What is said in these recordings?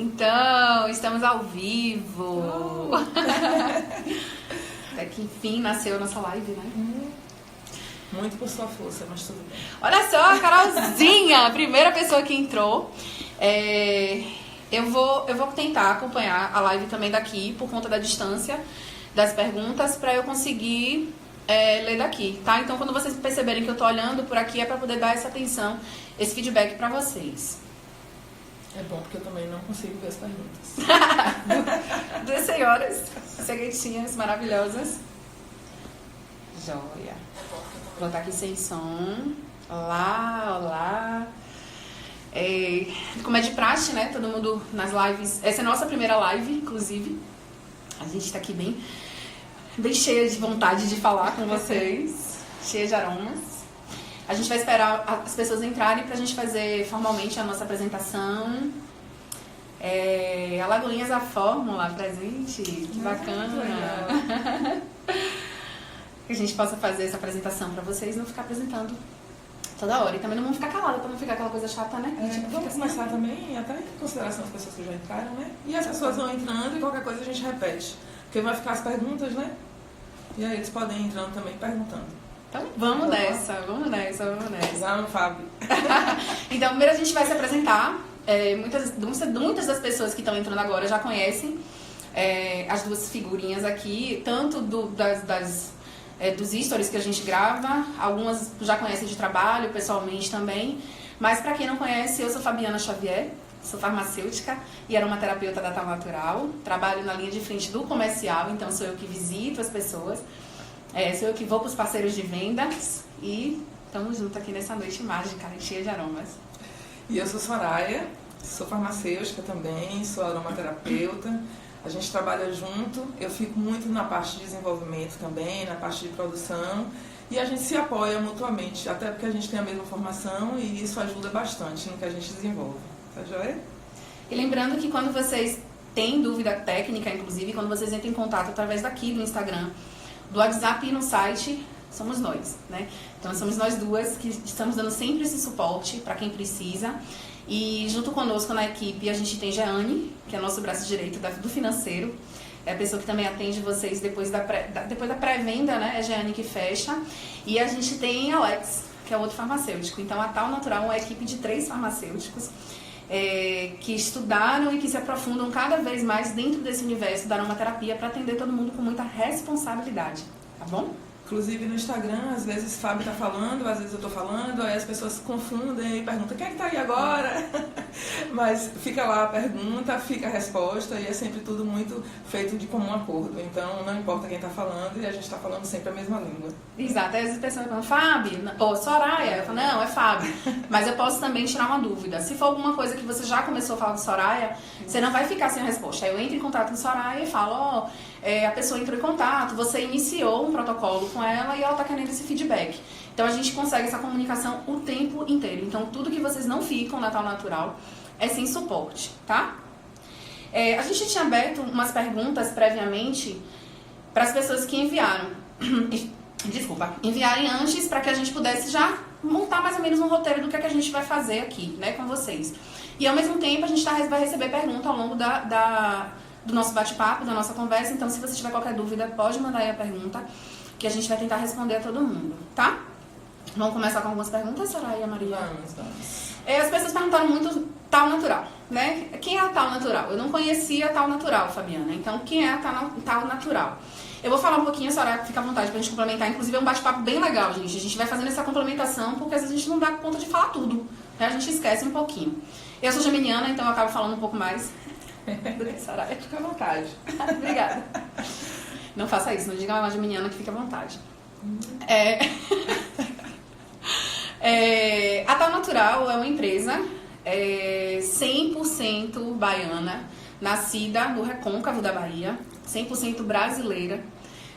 Então, estamos ao vivo. Até que enfim nasceu a nossa live, né? Muito por sua força, mas tudo bem. Olha só, a Carolzinha, a primeira pessoa que entrou. Eu vou tentar acompanhar a live também daqui, por conta da distância das perguntas, para eu conseguir ler daqui, tá? Então, quando vocês perceberem que eu tô olhando por aqui, é para poder dar essa atenção, esse feedback para vocês. É bom, porque eu também não consigo ver as perguntas. Duas senhoras, ceguetinhas maravilhosas. Joia. Vou botar aqui sem som. Olá. Como é de praxe, né? Todo mundo nas lives. Essa é a nossa primeira live, inclusive. A gente tá aqui bem cheia de vontade de falar com vocês. Cheia de aromas. A gente vai esperar as pessoas entrarem pra gente fazer formalmente a nossa apresentação. Alagoinhas a Fórmula presente. Que bacana. Que a gente possa fazer essa apresentação pra vocês, não ficar apresentando toda hora. E também não vamos ficar calada, pra não ficar aquela coisa chata, né? Vamos começar também, até em consideração as pessoas que já entraram, né? E as pessoas vão entrando e qualquer coisa a gente repete. Porque vai ficar as perguntas, né? E aí eles podem ir entrando também perguntando. Então vamos nessa. Vamos, Fábio. Então, primeiro a gente vai se apresentar. Muitas das pessoas que estão entrando agora já conhecem as duas figurinhas aqui, tanto dos stories que a gente grava, algumas já conhecem de trabalho, pessoalmente também. Mas para quem não conhece, eu sou Fabiana Xavier, sou farmacêutica e aromaterapeuta da Tal Natural. Trabalho na linha de frente do comercial, então sou eu que visito as pessoas. Sou eu que vou para os parceiros de vendas e estamos juntos aqui nessa noite mágica, cheia de aromas. E eu sou Soraya, sou farmacêutica também, sou aromaterapeuta. A gente trabalha junto, eu fico muito na parte de desenvolvimento também, na parte de produção. E a gente se apoia mutuamente, até porque a gente tem a mesma formação e isso ajuda bastante no que a gente desenvolve. Tá joia? E lembrando que quando vocês têm dúvida técnica, inclusive, quando vocês entram em contato através daqui do Instagram, do WhatsApp e no site, somos nós, né? Então somos nós duas que estamos dando sempre esse suporte para quem precisa. E junto conosco na equipe a gente tem Jeane, que é nosso braço direito do financeiro. É a pessoa que também atende vocês depois da pré-venda, né? É a Jeane que fecha. E a gente tem Alex, que é outro farmacêutico. Então a Tal Natural é uma equipe de 3 farmacêuticos que estudaram e que se aprofundam cada vez mais dentro desse universo da aromaterapia para atender todo mundo com muita responsabilidade, tá bom? Inclusive no Instagram, às vezes o Fábio tá falando, às vezes eu tô falando, aí as pessoas se confundem e perguntam quem é que tá aí agora? Mas fica lá a pergunta, fica a resposta e é sempre tudo muito feito de comum acordo. Então não importa quem tá falando e a gente tá falando sempre a mesma língua. Exato, aí as pessoas falam, Fábio, ou Soraya, eu falo, não, é Fábio. Mas eu posso também tirar uma dúvida. Se for alguma coisa que você já começou a falar com Soraya, você não vai ficar sem a resposta. Aí eu entro em contato com Soraya e falo, a pessoa entrou em contato, você iniciou um protocolo com ela e ela está querendo esse feedback. Então a gente consegue essa comunicação o tempo inteiro. Então tudo que vocês não ficam na Tal Natural é sem suporte, tá? A gente tinha aberto umas perguntas previamente para as pessoas que enviaram. Enviarem antes para que a gente pudesse já montar mais ou menos um roteiro do que a gente vai fazer aqui, né, com vocês. E ao mesmo tempo a gente vai receber pergunta ao longo do nosso bate-papo, da nossa conversa. Então, se você tiver qualquer dúvida, pode mandar aí a pergunta, que a gente vai tentar responder a todo mundo, tá? Vamos começar com algumas perguntas, Soraya e Maria? Vamos. As pessoas perguntaram muito Tal Natural, né? Quem é a Tal Natural? Eu não conhecia a Tal Natural, Fabiana. Então, quem é a Tal Natural? Eu vou falar um pouquinho, Soraya, fica à vontade pra gente complementar. Inclusive, é um bate-papo bem legal, gente. A gente vai fazendo essa complementação, porque às vezes a gente não dá conta de falar tudo, né? A gente esquece um pouquinho. Eu sou geminiana, então eu acabo falando um pouco mais do que Soraya. Fica à vontade. Obrigada. Não faça isso, não diga uma geminiana que fica à vontade. A Tal Natural é uma empresa 100% baiana, nascida no Recôncavo da Bahia, 100% brasileira,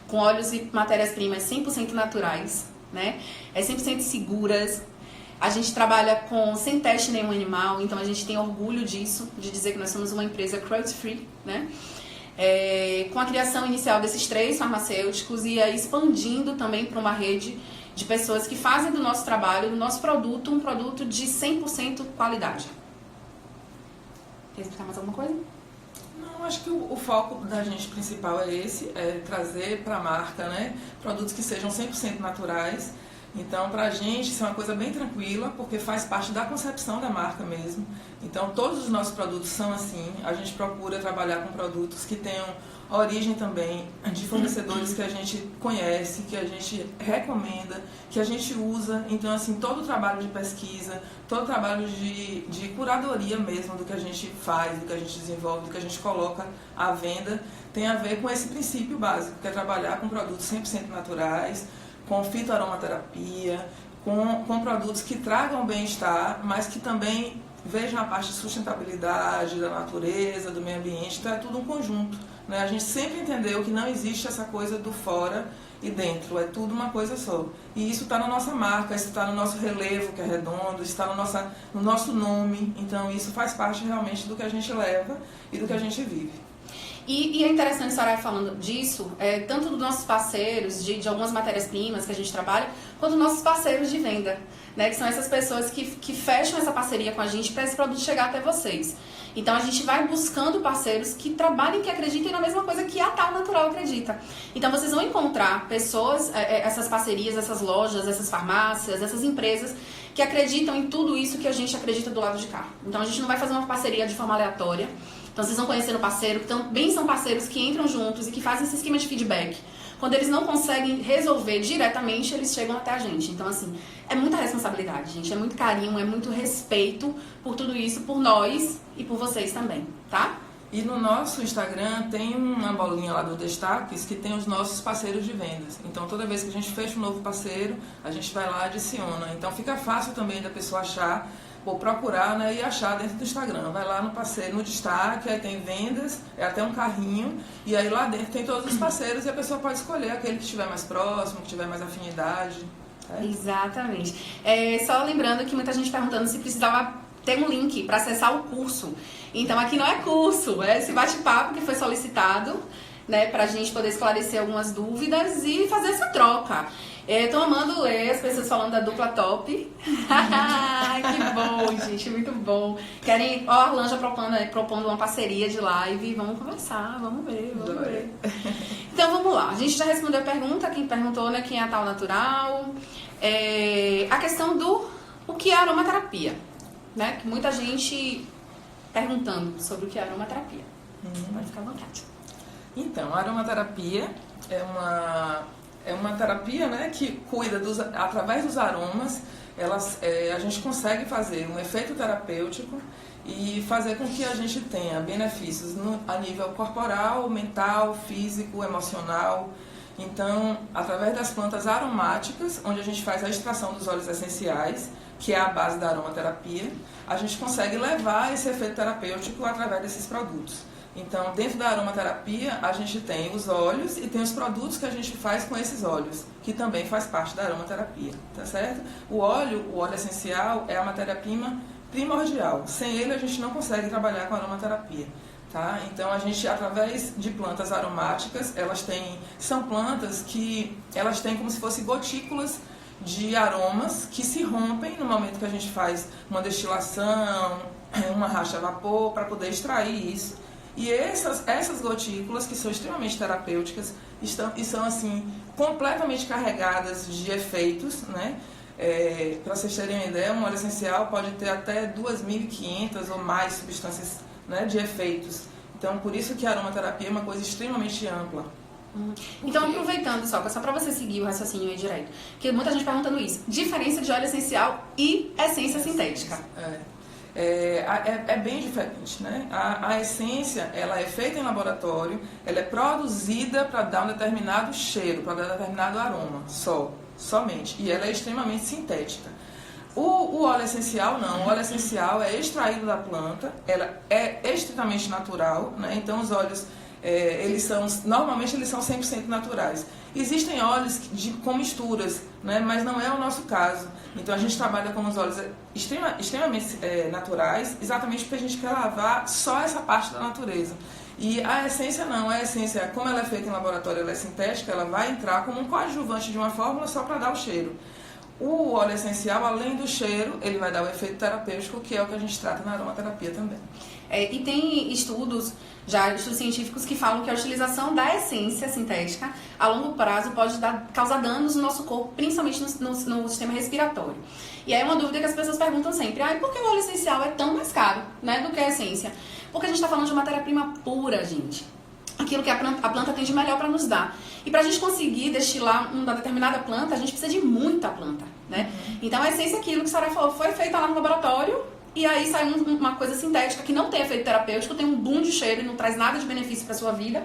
com óleos e matérias-primas 100% naturais, né? 100% seguras. A gente trabalha sem teste nenhum animal, então a gente tem orgulho disso, de dizer que nós somos uma empresa cruelty-free, né? Com a criação inicial desses 3 farmacêuticos e aí expandindo também para uma rede de pessoas que fazem do nosso trabalho, do nosso produto, um produto de 100% qualidade. Quer explicar mais alguma coisa? Não, acho que o foco da gente principal é esse, é trazer para a marca, né, produtos que sejam 100% naturais. Então, para a gente, isso é uma coisa bem tranquila, porque faz parte da concepção da marca mesmo. Então, todos os nossos produtos são assim. A gente procura trabalhar com produtos que tenham origem também de fornecedores que a gente conhece, que a gente recomenda, que a gente usa. Então, assim, todo o trabalho de pesquisa, todo o trabalho de curadoria mesmo do que a gente faz, do que a gente desenvolve, do que a gente coloca à venda, tem a ver com esse princípio básico, que é trabalhar com produtos 100% naturais, com fitoaromaterapia, com produtos que tragam bem-estar, mas que também vejam a parte de sustentabilidade, da natureza, do meio ambiente. Então é tudo um conjunto, né? A gente sempre entendeu que não existe essa coisa do fora e dentro, é tudo uma coisa só. E isso está na nossa marca, isso está no nosso relevo, que é redondo, isso está no nosso nome. Então isso faz parte realmente do que a gente leva e do que a gente vive. E é interessante a Soraya falando disso, tanto dos nossos parceiros, de algumas matérias-primas que a gente trabalha, quanto dos nossos parceiros de venda, né? Que são essas pessoas que fecham essa parceria com a gente para esse produto chegar até vocês. Então a gente vai buscando parceiros que trabalhem, que acreditem na mesma coisa que a Tal Natural acredita. Então vocês vão encontrar pessoas, essas parcerias, essas lojas, essas farmácias, essas empresas que acreditam em tudo isso que a gente acredita do lado de cá. Então a gente não vai fazer uma parceria de forma aleatória. Então vocês vão conhecendo o parceiro, que também são parceiros que entram juntos e que fazem esse esquema de feedback. Quando eles não conseguem resolver diretamente, eles chegam até a gente. Então, assim, é muita responsabilidade, gente. É muito carinho, é muito respeito por tudo isso, por nós e por vocês também, tá? E no nosso Instagram tem uma bolinha lá do Destaques que tem os nossos parceiros de vendas. Então, toda vez que a gente fecha um novo parceiro, a gente vai lá e adiciona. Então, fica fácil também da pessoa achar, ou procurar, né, e achar dentro do Instagram. Vai lá no parceiro, no destaque, aí tem vendas, é até um carrinho, e aí lá dentro tem todos os parceiros e a pessoa pode escolher aquele que estiver mais próximo, que tiver mais afinidade. Exatamente. Só lembrando que muita gente perguntando se precisava ter um link para acessar o curso. Então aqui não é curso, é esse bate-papo que foi solicitado, né, para a gente poder esclarecer algumas dúvidas e fazer essa troca. Eu tô amando ler as pessoas falando da dupla top. Que bom, gente, muito bom. Querem, ó, a Arlan já propondo uma parceria de live. Vamos conversar, vamos ver. Então vamos lá. A gente já respondeu a pergunta, quem perguntou, né, quem é a Tal Natural. A questão do o que é aromaterapia, né? Que muita gente perguntando sobre o que é aromaterapia. Pode ficar à vontade. Então, a aromaterapia é uma terapia, né, que cuida através dos aromas, a gente consegue fazer um efeito terapêutico e fazer com que a gente tenha benefícios a nível corporal, mental, físico, emocional. Então, através das plantas aromáticas, onde a gente faz a extração dos óleos essenciais, que é a base da aromaterapia, a gente consegue levar esse efeito terapêutico através desses produtos. Então, dentro da aromaterapia, a gente tem os óleos e tem os produtos que a gente faz com esses óleos, que também faz parte da aromaterapia, tá certo? O óleo essencial é a matéria-prima primordial. Sem ele, a gente não consegue trabalhar com a aromaterapia, tá? Então, a gente, através de plantas aromáticas, são plantas que elas têm como se fossem gotículas de aromas que se rompem no momento que a gente faz uma destilação, uma racha a vapor, para poder extrair isso. E essas gotículas, que são extremamente terapêuticas, são assim, completamente carregadas de efeitos, né? Para vocês terem uma ideia, um óleo essencial pode ter até 2.500 ou mais substâncias, né, de efeitos. Então, por isso que a aromaterapia é uma coisa extremamente ampla. Então, aproveitando só para você seguir o raciocínio aí direito, porque muita gente perguntando isso, diferença de óleo essencial e essência sintética. É bem diferente, né? A essência, ela é feita em laboratório, ela é produzida para dar um determinado cheiro, para dar um determinado aroma, somente, e ela é extremamente sintética. O óleo essencial não, o óleo essencial é extraído da planta, ela é estritamente natural, né? Então os óleos, normalmente eles são 100% naturais. Existem óleos com misturas, né? Mas não é o nosso caso. Então a gente trabalha com os óleos extremamente naturais, exatamente porque a gente quer lavar só essa parte da natureza. E a essência não, a essência, como ela é feita em laboratório, ela é sintética, ela vai entrar como um coadjuvante de uma fórmula só para dar o cheiro. O óleo essencial, além do cheiro, ele vai dar o efeito terapêutico, que é o que a gente trata na aromaterapia também. E tem estudos científicos que falam que a utilização da essência sintética a longo prazo pode causar danos no nosso corpo, principalmente no sistema respiratório. E aí é uma dúvida que as pessoas perguntam sempre, por que o óleo essencial é tão mais caro, né, do que a essência? Porque a gente está falando de matéria-prima pura, gente. Aquilo que a planta tem de melhor para nos dar. E para a gente conseguir destilar uma determinada planta, a gente precisa de muita planta, né? Então a essência é aquilo que a Soraya falou, foi feita lá no laboratório, e aí sai uma coisa sintética que não tem efeito terapêutico, tem um boom de cheiro e não traz nada de benefício para sua vida,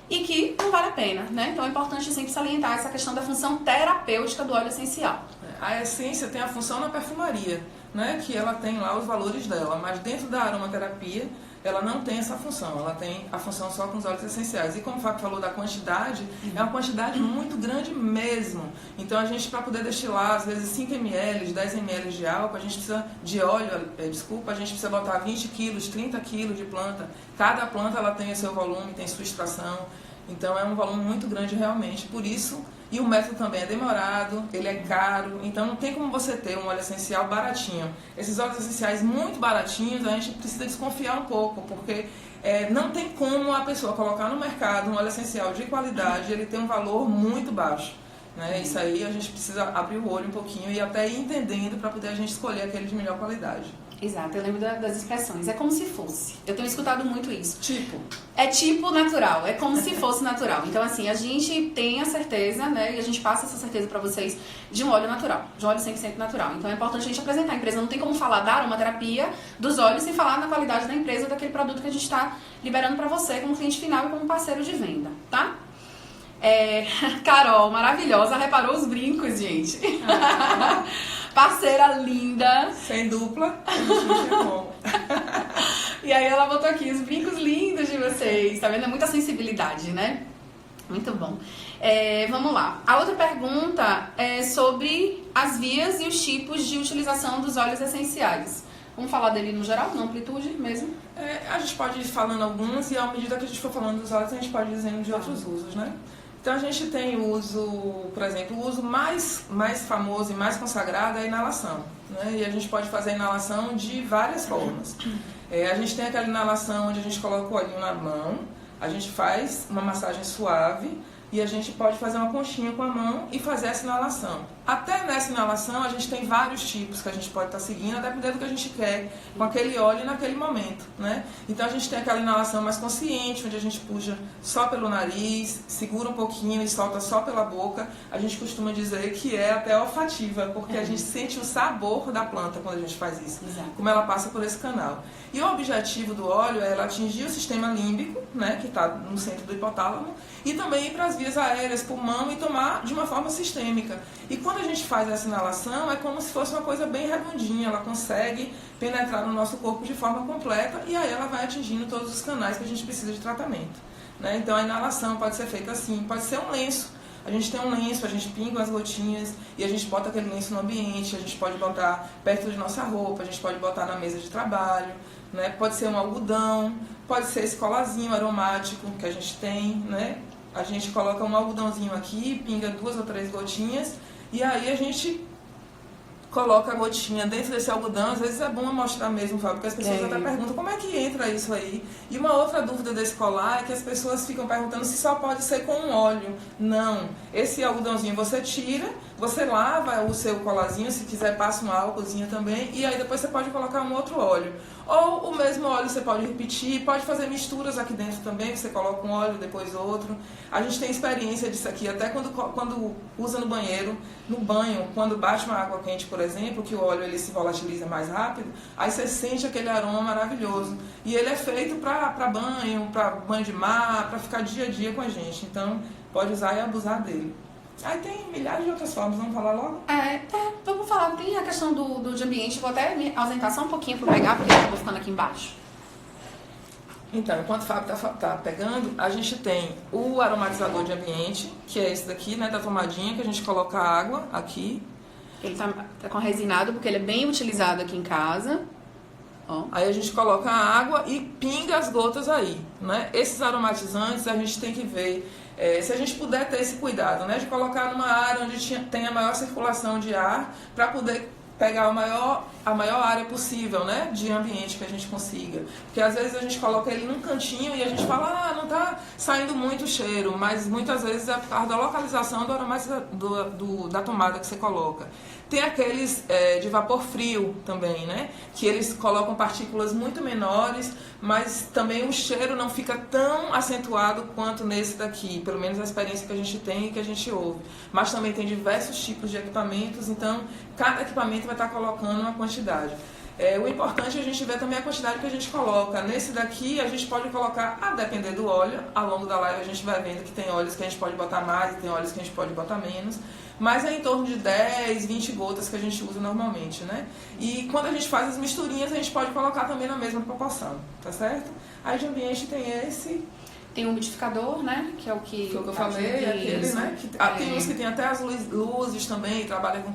e que não vale a pena, né? Então é importante sempre salientar essa questão da função terapêutica do óleo essencial. A essência tem a função na perfumaria, né? Que ela tem lá os valores dela, mas dentro da aromaterapia ela não tem essa função, ela tem a função só com os óleos essenciais. E como o Fábio falou da quantidade, é uma quantidade muito grande mesmo. Então a gente, para poder destilar, às vezes 5 ml, 10 ml de álcool, a gente precisa de óleo, a gente precisa botar 20 quilos, 30 quilos de planta. Cada planta ela tem o seu volume, tem sua extração. Então é um volume muito grande realmente, por isso, e o método também é demorado, ele é caro, então não tem como você ter um óleo essencial baratinho. Esses óleos essenciais muito baratinhos, a gente precisa desconfiar um pouco, porque não tem como a pessoa colocar no mercado um óleo essencial de qualidade, ele tem um valor muito baixo. Né? Isso aí a gente precisa abrir o olho um pouquinho e até ir entendendo para poder a gente escolher aquele de melhor qualidade. Exato, eu lembro das expressões. É como se fosse. Eu tenho escutado muito isso. Tipo. É tipo natural, é como se fosse natural. Então, assim, a gente tem a certeza, né, e a gente passa essa certeza pra vocês de um óleo natural, de um óleo 100% natural. Então, é importante a gente apresentar a empresa. Não tem como falar da aromaterapia dos óleos sem falar na qualidade da empresa, daquele produto que a gente está liberando pra você como cliente final e como parceiro de venda, tá? Carol, maravilhosa, reparou os brincos, gente? Parceira linda. Sem dupla, a gente não tinha como. E aí ela botou aqui os brincos lindos de vocês, tá vendo? É muita sensibilidade, né? Muito bom. Vamos lá. A outra pergunta é sobre as vias e os tipos de utilização dos óleos essenciais. Vamos falar dele no geral, na amplitude mesmo? A gente pode ir falando alguns e à medida que a gente for falando dos óleos, a gente pode ir dizendo de outros usos, né? Então a gente tem o uso, por exemplo, o uso mais famoso e mais consagrado é a inalação, né? E a gente pode fazer a inalação de várias formas. A gente tem aquela inalação onde a gente coloca o olhinho na mão, a gente faz uma massagem suave e a gente pode fazer uma conchinha com a mão e fazer essa inalação. Até nessa inalação a gente tem vários tipos que a gente pode estar seguindo, dependendo do que a gente quer com aquele óleo naquele momento, né? Então a gente tem aquela inalação mais consciente, onde a gente puxa só pelo nariz, segura um pouquinho e solta só pela boca. A gente costuma dizer que é até olfativa, porque a gente sente o sabor da planta quando a gente faz isso, como ela passa por esse canal. E o objetivo do óleo é ela atingir o sistema límbico, né, que está no centro do hipotálamo, e também ir para as vias aéreas, pulmão, e tomar de uma forma sistêmica. E quando a gente faz essa inalação, é como se fosse uma coisa bem redondinha, ela consegue penetrar no nosso corpo de forma completa, e aí ela vai atingindo todos os canais que a gente precisa de tratamento, né? Então a inalação pode ser feita assim, pode ser um lenço. A gente tem um lenço, a gente pinga as gotinhas e a gente bota aquele lenço no ambiente, a gente pode botar perto de nossa roupa, a gente pode botar na mesa de trabalho, né? Pode ser um algodão, pode ser esse colazinho aromático que a gente tem, né? A gente coloca um algodãozinho aqui, pinga 2 ou 3 gotinhas e aí a gente coloca a gotinha dentro desse algodão. Às vezes é bom mostrar mesmo, Fábio, porque as pessoas até perguntam como é que entra isso aí. E uma outra dúvida desse colar é que as pessoas ficam perguntando se só pode ser com um óleo. Não, esse algodãozinho você tira, você lava o seu colarzinho, se quiser passa um álcoolzinho também, e aí depois você pode colocar um outro óleo. Ou o mesmo óleo você pode repetir, pode fazer misturas aqui dentro também, você coloca um óleo, depois outro. A gente tem experiência disso aqui, até quando usa no banheiro, no banho, quando bate uma água quente, por exemplo, que o óleo ele se volatiliza mais rápido, aí você sente aquele aroma maravilhoso. E ele é feito para banho de mar, para ficar dia a dia com a gente. Então, pode usar e abusar dele. Aí tem milhares de outras formas, vamos falar logo? Vamos falar. Tem a questão do de ambiente, vou até me ausentar só um pouquinho para pegar, porque eu vou ficando aqui embaixo. Então, enquanto o Fábio tá pegando, a gente tem o aromatizador de ambiente, que é esse daqui, né, da tomadinha, que a gente coloca água aqui. Ele tá com resinado, porque ele é bem utilizado aqui em casa. Aí a gente coloca a água e pinga as gotas aí, né? Esses aromatizantes a gente tem que ver, se a gente puder ter esse cuidado, né? De colocar numa área onde tem a maior circulação de ar, para poder pegar a maior área possível, né, de ambiente que a gente consiga. Porque às vezes a gente coloca ele num cantinho e a gente fala, não tá saindo muito cheiro, mas muitas vezes é por causa da localização do aromatizador, da tomada que você coloca. Tem aqueles de vapor frio também, né, que eles colocam partículas muito menores, mas também o cheiro não fica tão acentuado quanto nesse daqui, pelo menos a experiência que a gente tem e que a gente ouve. Mas também tem diversos tipos de equipamentos, então cada equipamento vai estar colocando uma quantidade. O importante é a gente ver também a quantidade que a gente coloca. Nesse daqui a gente pode colocar, a depender do óleo, ao longo da live a gente vai vendo que tem óleos que a gente pode botar mais e tem óleos que a gente pode botar menos. Mas é em torno de 10, 20 gotas que a gente usa normalmente, né? E quando a gente faz as misturinhas, a gente pode colocar também na mesma proporção, tá certo? Aí de ambiente tem esse... Tem o umidificador, né? Que é o que eu falei, aqueles, né? Tem uns que tem até as luzes também, trabalha com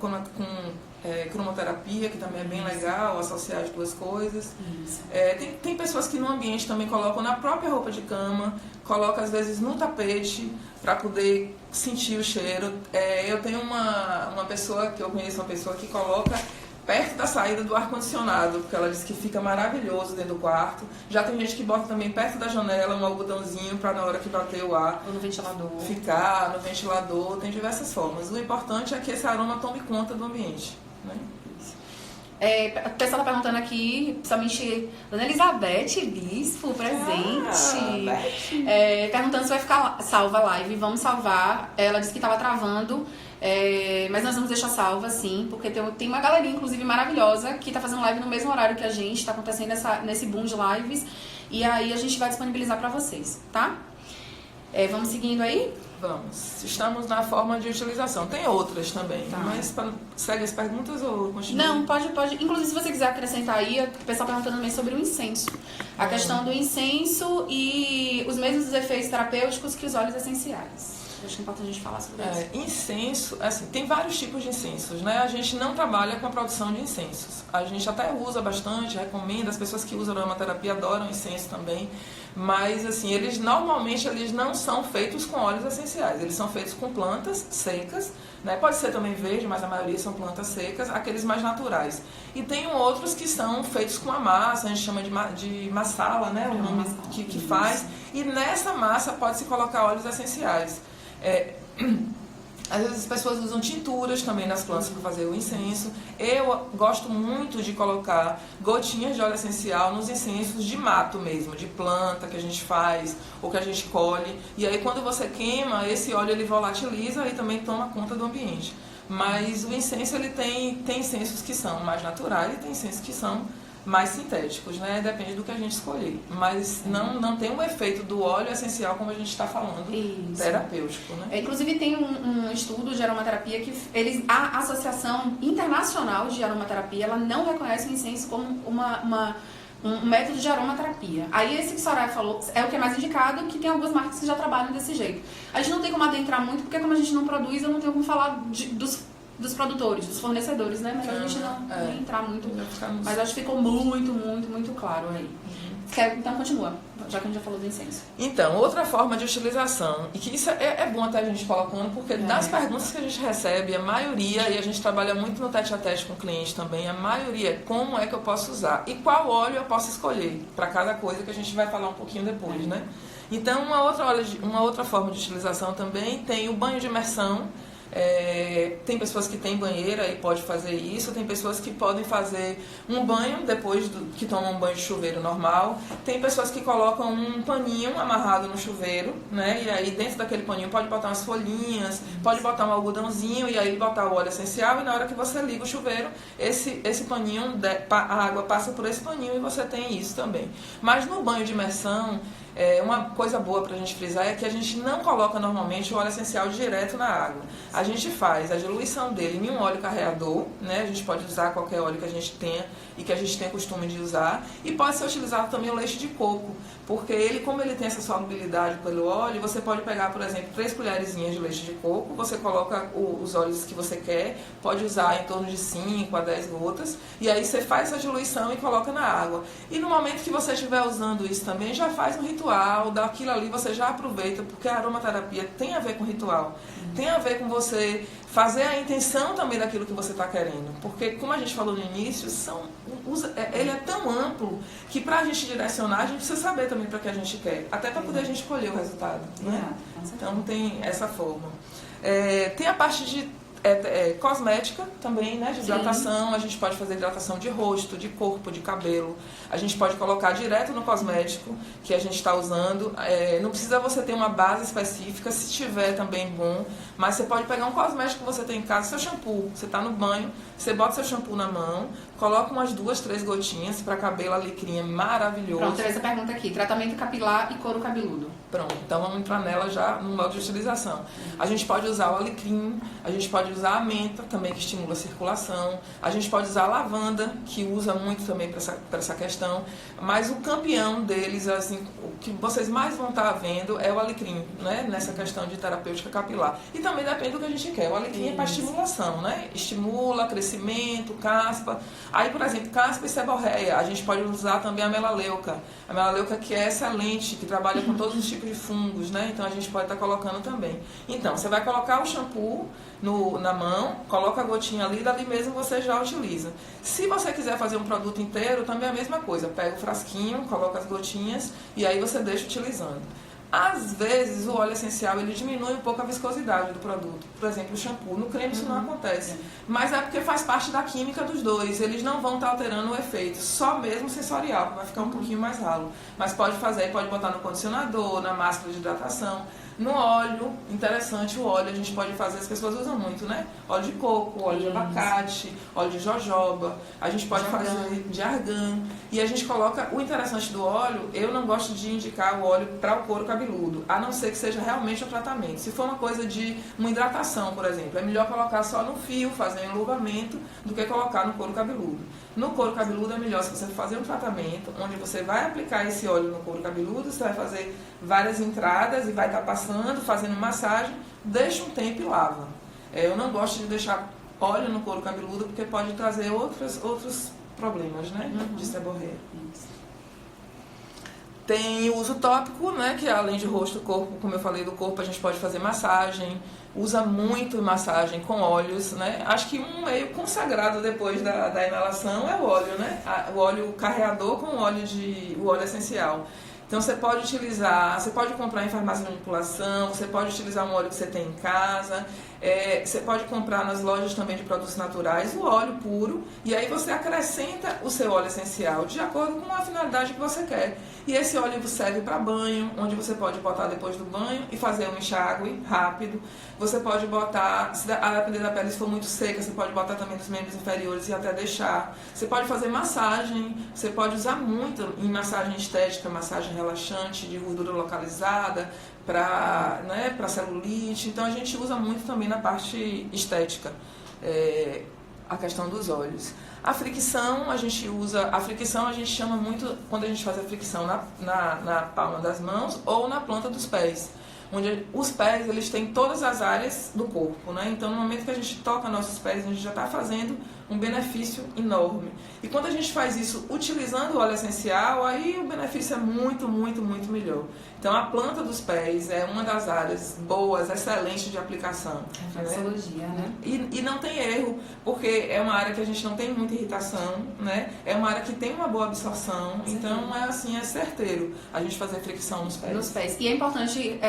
cromoterapia, que também é bem legal, associar as duas coisas. Tem pessoas que no ambiente também colocam na própria roupa de cama, colocam às vezes no tapete, para poder sentir o cheiro. Eu tenho uma pessoa, que eu conheço uma pessoa que coloca perto da saída do ar-condicionado, porque ela diz que fica maravilhoso dentro do quarto. Já tem gente que bota também perto da janela um algodãozinho para na hora que bater o ar... Ou no ventilador. Ficar no ventilador, tem diversas formas. O importante é que esse aroma tome conta do ambiente, né? A pessoa está perguntando aqui, principalmente Dona Elizabeth Bispo, presente. Perguntando se vai ficar salva a live. Vamos salvar. Ela disse que estava travando. Mas nós vamos deixar salva, sim, porque tem uma galerinha, inclusive, maravilhosa, que está fazendo live no mesmo horário que a gente, está acontecendo nesse boom de lives, e aí a gente vai disponibilizar para vocês, tá? Vamos seguindo aí? Vamos. Estamos na forma de utilização. Tem outras também, tá. Mas segue as perguntas ou continua? Não, pode. Inclusive, se você quiser acrescentar aí, o pessoal perguntando também sobre o incenso. A questão do incenso e os mesmos efeitos terapêuticos que os óleos essenciais. Acho que é importante a gente falar sobre isso. Incenso, assim, tem vários tipos de incensos, né? A gente não trabalha com a produção de incensos. A gente até usa bastante, recomenda, as pessoas que usam aromaterapia adoram incenso também, mas assim, normalmente eles não são feitos com óleos essenciais, eles são feitos com plantas secas, né? Pode ser também verde, mas a maioria são plantas secas, aqueles mais naturais. E tem outros que são feitos com a massa, a gente chama de massala, né? O nome que faz, e nessa massa pode-se colocar óleos essenciais. Às vezes as pessoas usam tinturas também nas plantas para fazer o incenso. Eu gosto muito de colocar gotinhas de óleo essencial nos incensos de mato mesmo, de planta que a gente faz ou que a gente colhe. E aí quando você queima, esse óleo ele volatiliza e também toma conta do ambiente. Mas o incenso ele tem incensos que são mais naturais e tem incensos que são mais sintéticos, né? Depende do que a gente escolher. Mas não tem um efeito do óleo essencial como a gente está falando, isso, terapêutico, né? Inclusive tem um estudo de aromaterapia que a Associação Internacional de Aromaterapia, ela não reconhece o incenso como um método de aromaterapia. Aí esse que a Soraya falou é o que é mais indicado, que tem algumas marcas que já trabalham desse jeito. A gente não tem como adentrar muito, porque como a gente não produz, eu não tenho como falar dos produtores, dos fornecedores, né? Mas a gente não entrar muito. Mas acho que ficou muito claro aí. Então continua, já que a gente já falou do incenso. Então, outra forma de utilização, e que isso é bom até a gente colocando, porque das perguntas que a gente recebe, a maioria, e a gente trabalha muito no tete-a-tete com o cliente também, a maioria é como é que eu posso usar e qual óleo eu posso escolher para cada coisa, que a gente vai falar um pouquinho depois, né? Então, uma outra forma de utilização também tem o banho de imersão. Tem pessoas que têm banheira e pode fazer isso, tem pessoas que podem fazer um banho depois que tomam um banho de chuveiro normal, tem pessoas que colocam um paninho amarrado no chuveiro, né? E aí dentro daquele paninho pode botar umas folhinhas, pode botar um algodãozinho e aí botar o óleo essencial, e na hora que você liga o chuveiro, esse paninho, a água passa por esse paninho e você tem isso também. Mas no banho de imersão, Uma coisa boa para a gente frisar é que a gente não coloca normalmente o óleo essencial direto na água. A gente faz a diluição dele em um óleo carreador, né? A gente pode usar qualquer óleo que a gente tenha e que a gente tenha costume de usar. E pode ser utilizado também o leite de coco, porque ele, como ele tem essa solubilidade pelo óleo, você pode pegar, por exemplo, 3 colherzinhas de leite de coco, você coloca os óleos que você quer, pode usar em torno de 5 a 10 gotas, e aí você faz essa diluição e coloca na água. E no momento que você estiver usando isso também, já faz um ritual, daquilo ali você já aproveita, porque a aromaterapia tem a ver com ritual, tem a ver com você fazer a intenção também daquilo que você está querendo. Porque, como a gente falou no início, ele é tão amplo que para a gente direcionar, a gente precisa saber também para que a gente quer, até para poder a gente escolher o resultado. Né? Então tem essa forma. Tem a parte de cosmética também, né? De hidratação. A gente pode fazer hidratação de rosto, de corpo, de cabelo. A gente pode colocar direto no cosmético que a gente está usando. Não precisa você ter uma base específica, se tiver também bom. Mas você pode pegar um cosmético que você tem em casa, seu shampoo. Você está no banho, você bota seu shampoo na mão, coloca umas 2, 3 gotinhas para cabelo alecrim, maravilhoso. Pronto, essa pergunta aqui. Tratamento capilar e couro cabeludo. Pronto, então vamos entrar nela já no modo de utilização. A gente pode usar o alecrim, a gente pode usar a menta também, que estimula a circulação. A gente pode usar a lavanda, que usa muito também para essa questão. Mas o campeão deles, assim, o que vocês mais vão estar vendo é o alecrim, né? Nessa questão de terapêutica capilar. E também depende do que a gente quer. O alecrim é para estimulação, né? Estimula, crescimento, caspa. Aí, por exemplo, caspa e seborreia. A gente pode usar também a melaleuca. A melaleuca que é excelente, que trabalha com todos os tipos de fungos, né? Então a gente pode estar colocando também. Então, você vai colocar o shampoo na mão, coloca a gotinha ali, dali mesmo você já utiliza. Se você quiser fazer um produto inteiro, também é a mesma coisa. Pega o frasquinho, coloca as gotinhas e aí você deixa utilizando. Às vezes o óleo essencial ele diminui um pouco a viscosidade do produto. Por exemplo, o shampoo. No creme isso não acontece. Mas é porque faz parte da química dos dois. Eles não vão estar alterando o efeito. Só mesmo sensorial, que vai ficar um pouquinho mais ralo. Mas pode fazer, pode botar no condicionador, na máscara de hidratação. No óleo, interessante o óleo, a gente pode fazer, as pessoas usam muito, né? Óleo de coco, óleo de abacate, óleo de jojoba, a gente pode fazer de argan. E a gente coloca, o interessante do óleo, eu não gosto de indicar o óleo para o couro cabeludo, a não ser que seja realmente um tratamento. Se for uma coisa de uma hidratação, por exemplo, é melhor colocar só no fio, fazer um enluvamento, do que colocar no couro cabeludo. No couro cabeludo é melhor se você fazer um tratamento, onde você vai aplicar esse óleo no couro cabeludo, você vai fazer várias entradas e vai estar passando, fazendo massagem, deixa um tempo e lava. Eu não gosto de deixar óleo no couro cabeludo porque pode trazer outros problemas, né? De seborreia. Tem o uso tópico, né? Que além de rosto, corpo, como eu falei do corpo, a gente pode fazer massagem. Usa muito massagem com óleos, né? Acho que um meio consagrado depois da inalação é o óleo, né? O óleo carreador com o óleo essencial. Então você pode utilizar, você pode comprar em farmácia de manipulação, você pode utilizar um óleo que você tem em casa, você pode comprar nas lojas também de produtos naturais o óleo puro e aí você acrescenta o seu óleo essencial de acordo com a finalidade que você quer. E esse óleo serve para banho, onde você pode botar depois do banho e fazer um enxágue rápido. Você pode botar, a depender da pele, se for muito seca, você pode botar também nos membros inferiores e até deixar. Você pode fazer massagem, você pode usar muito em massagem estética, massagem relaxante, de gordura localizada, para celulite. Então a gente usa muito também na parte estética, a questão dos óleos. A fricção a gente chama muito quando a gente faz a fricção na palma das mãos ou na planta dos pés. Onde os pés, eles têm todas as áreas do corpo, né? Então, no momento que a gente toca nossos pés, a gente já está fazendo um benefício enorme. E quando a gente faz isso utilizando o óleo essencial, aí o benefício é muito, muito, muito melhor. Então, a planta dos pés é uma das áreas boas, excelentes de aplicação. Reflexologia, né? E não tem erro, porque é uma área que a gente não tem muita irritação, né? É uma área que tem uma boa absorção, então é certeiro a gente fazer fricção nos pés. Nos pés. E é importante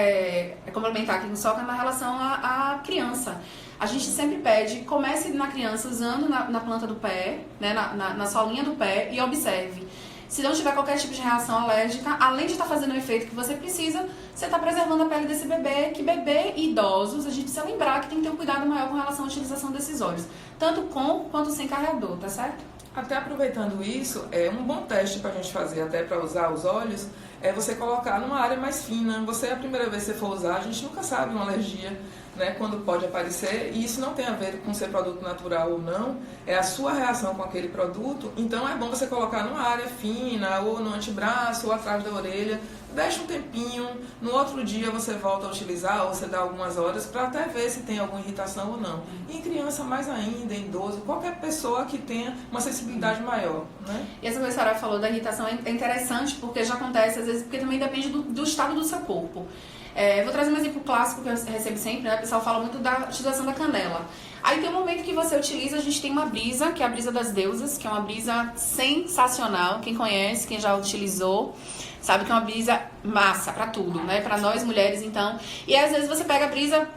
complementar aqui só na relação à criança. A gente sempre pede, comece na criança usando na planta do pé, né, na solinha do pé e observe. Se não tiver qualquer tipo de reação alérgica, além de estar fazendo o efeito que você precisa, você está preservando a pele desse bebê, que bebê e idosos, a gente precisa lembrar que tem que ter um cuidado maior com relação à utilização desses óleos, tanto com quanto sem carreador, tá certo? Até aproveitando isso, um bom teste para a gente fazer, até para usar os óleos, é você colocar numa área mais fina. A primeira vez que você for usar, a gente nunca sabe uma alergia, né, quando pode aparecer, e isso não tem a ver com ser produto natural ou não, é a sua reação com aquele produto. Então é bom você colocar numa área fina, ou no antebraço, ou atrás da orelha, deixa um tempinho, no outro dia você volta a utilizar, ou você dá algumas horas, para até ver se tem alguma irritação ou não. E em criança mais ainda, em idoso, qualquer pessoa que tenha uma sensibilidade maior, né? E essa coisa que a senhora falou da irritação é interessante, porque já acontece às vezes, porque também depende do estado do seu corpo. Vou trazer um exemplo clássico que eu recebo sempre, né? O pessoal fala muito da utilização da canela. Aí tem um momento que você utiliza, a gente tem uma brisa, que é a brisa das deusas, que é uma brisa sensacional. Quem conhece, quem já utilizou, sabe que é uma brisa massa pra tudo, né? Pra nós mulheres, então. E às vezes você pega a brisa,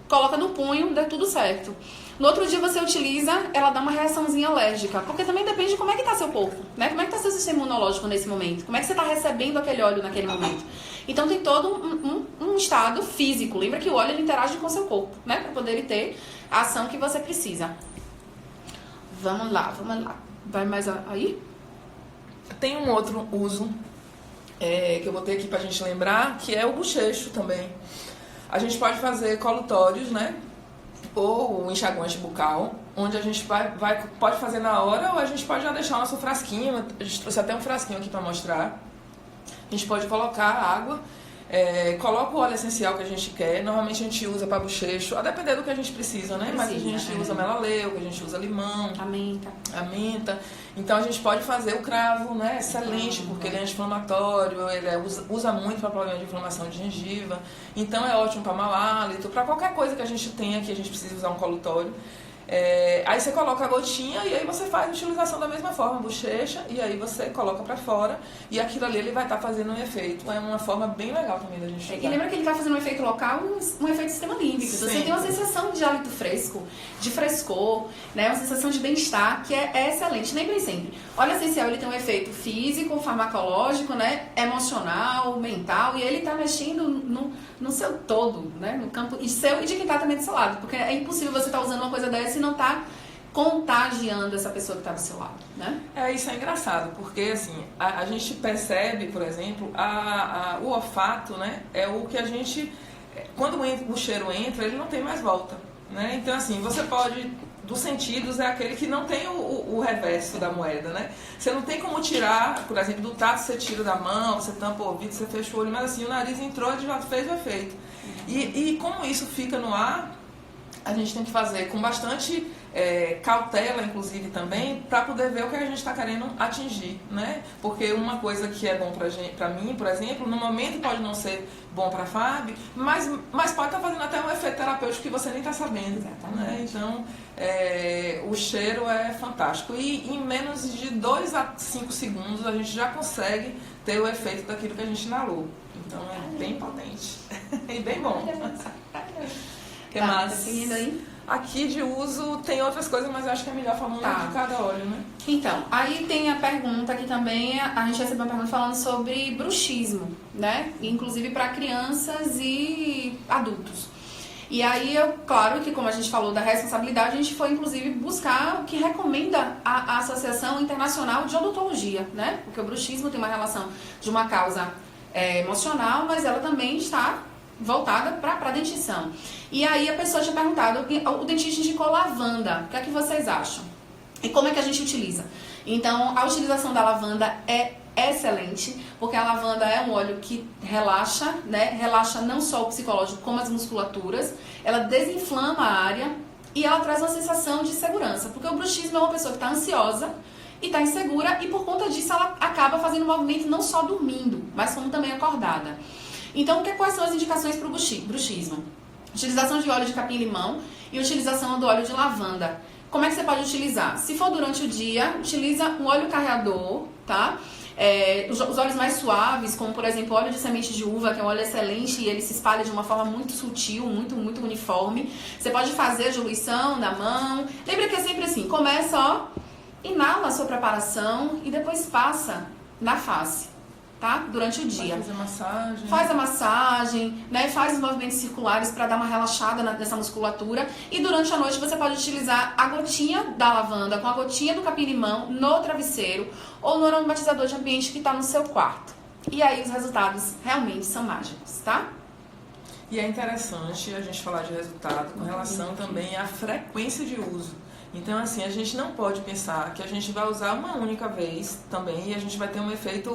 coloca no punho, dá tudo certo. No outro dia você utiliza, ela dá uma reaçãozinha alérgica, porque também depende de como é que tá seu corpo, né? Como é que tá seu sistema imunológico nesse momento, como é que você tá recebendo aquele óleo naquele momento. Então tem todo um estado físico. Lembra que o óleo ele interage com o seu corpo, né? Para poder ele ter a ação que você precisa. Vamos lá. Vai mais aí? Tem um outro uso que eu botei aqui pra gente lembrar, que é o bochecho também. A gente pode fazer colutórios, né? Ou enxaguante bucal, onde a gente pode fazer na hora, ou a gente pode já deixar o nosso frasquinho. A gente trouxe até um frasquinho aqui para mostrar. A gente pode colocar água, coloca o óleo essencial que a gente quer. Normalmente a gente usa para bochecho, a depender do que a gente precisa, né? Mas a gente usa melaleuca, a gente usa limão, a menta. Então a gente pode fazer o cravo, né? Excelente, porque ele é anti-inflamatório, ele usa muito para problema de inflamação de gengiva. Então é ótimo para mau hálito, para qualquer coisa que a gente tenha que a gente precisa usar um colutório. Aí você coloca a gotinha e aí você faz a utilização da mesma forma, bochecha, e aí você coloca pra fora e aquilo ali ele vai estar fazendo um efeito. É uma forma bem legal também da gente usar. E lembra que ele vai fazendo um efeito local, um efeito sistema límbico. Então, você tem uma sensação de hálito fresco, de frescor, né? Uma sensação de bem-estar que é excelente. Lembrem sempre, óleo essencial ele tem um efeito físico, farmacológico, né? Emocional, mental, e ele tá mexendo no seu todo, né? No campo e de quem tá também do seu lado, porque é impossível você estar usando uma coisa dessa e não tá contagiando essa pessoa que está do seu lado, né? Isso é engraçado, porque assim, a gente percebe, por exemplo, o olfato, né? É o que a gente, quando o cheiro entra, ele não tem mais volta, né? Então assim, você pode, dos sentidos é aquele que não tem o reverso da moeda, né? Você não tem como tirar, por exemplo, do tato você tira da mão, você tampa o ouvido, você fecha o olho, mas assim, o nariz entrou e já fez o efeito. E como isso fica no ar, a gente tem que fazer com bastante cautela, inclusive, também, para poder ver o que a gente está querendo atingir, né? Porque uma coisa que é bom para mim, por exemplo, no momento pode não ser bom para a Fábio, mas pode estar fazendo até um efeito terapêutico que você nem está sabendo. Né? Então, o cheiro é fantástico. E em menos de 2 a 5 segundos a gente já consegue ter o efeito daquilo que a gente inalou. Então, é bem potente e bem bom. Que mais? Tá seguindo aí? Aqui de uso tem outras coisas, mas eu acho que é melhor falando de cada óleo, né? Então, aí tem a pergunta aqui também, a gente recebeu uma pergunta falando sobre bruxismo, né? Inclusive para crianças e adultos. E aí, claro que como a gente falou da responsabilidade, a gente foi inclusive buscar o que recomenda a Associação Internacional de Odontologia, né? Porque o bruxismo tem uma relação de uma causa emocional, mas ela também está voltada para a dentição. E aí a pessoa tinha perguntado, o dentista indicou lavanda, o que é que vocês acham? E como é que a gente utiliza? Então, a utilização da lavanda é excelente, porque a lavanda é um óleo que relaxa, né? Relaxa não só o psicológico, como as musculaturas, ela desinflama a área e ela traz uma sensação de segurança, porque o bruxismo é uma pessoa que está ansiosa e está insegura e por conta disso ela acaba fazendo movimento não só dormindo, mas como também acordada. Então, quais são as indicações para o bruxismo? Utilização de óleo de capim-limão e utilização do óleo de lavanda. Como é que você pode utilizar? Se for durante o dia, utiliza um óleo carreador, tá? Os óleos mais suaves, como por exemplo óleo de semente de uva, que é um óleo excelente e ele se espalha de uma forma muito sutil, muito uniforme. Você pode fazer a diluição na mão. Lembra que é sempre assim, começa, inala a sua preparação e depois passa na face. tá? Durante o dia. Vai fazer massagem. Faz a massagem, né? Faz os movimentos circulares para dar uma relaxada nessa musculatura. E durante a noite você pode utilizar a gotinha da lavanda com a gotinha do capim-limão no travesseiro ou no aromatizador de ambiente que está no seu quarto. E aí os resultados realmente são mágicos, tá? E é interessante a gente falar de resultado com relação também à frequência de uso. Então, assim, a gente não pode pensar que a gente vai usar uma única vez também e a gente vai ter um efeito...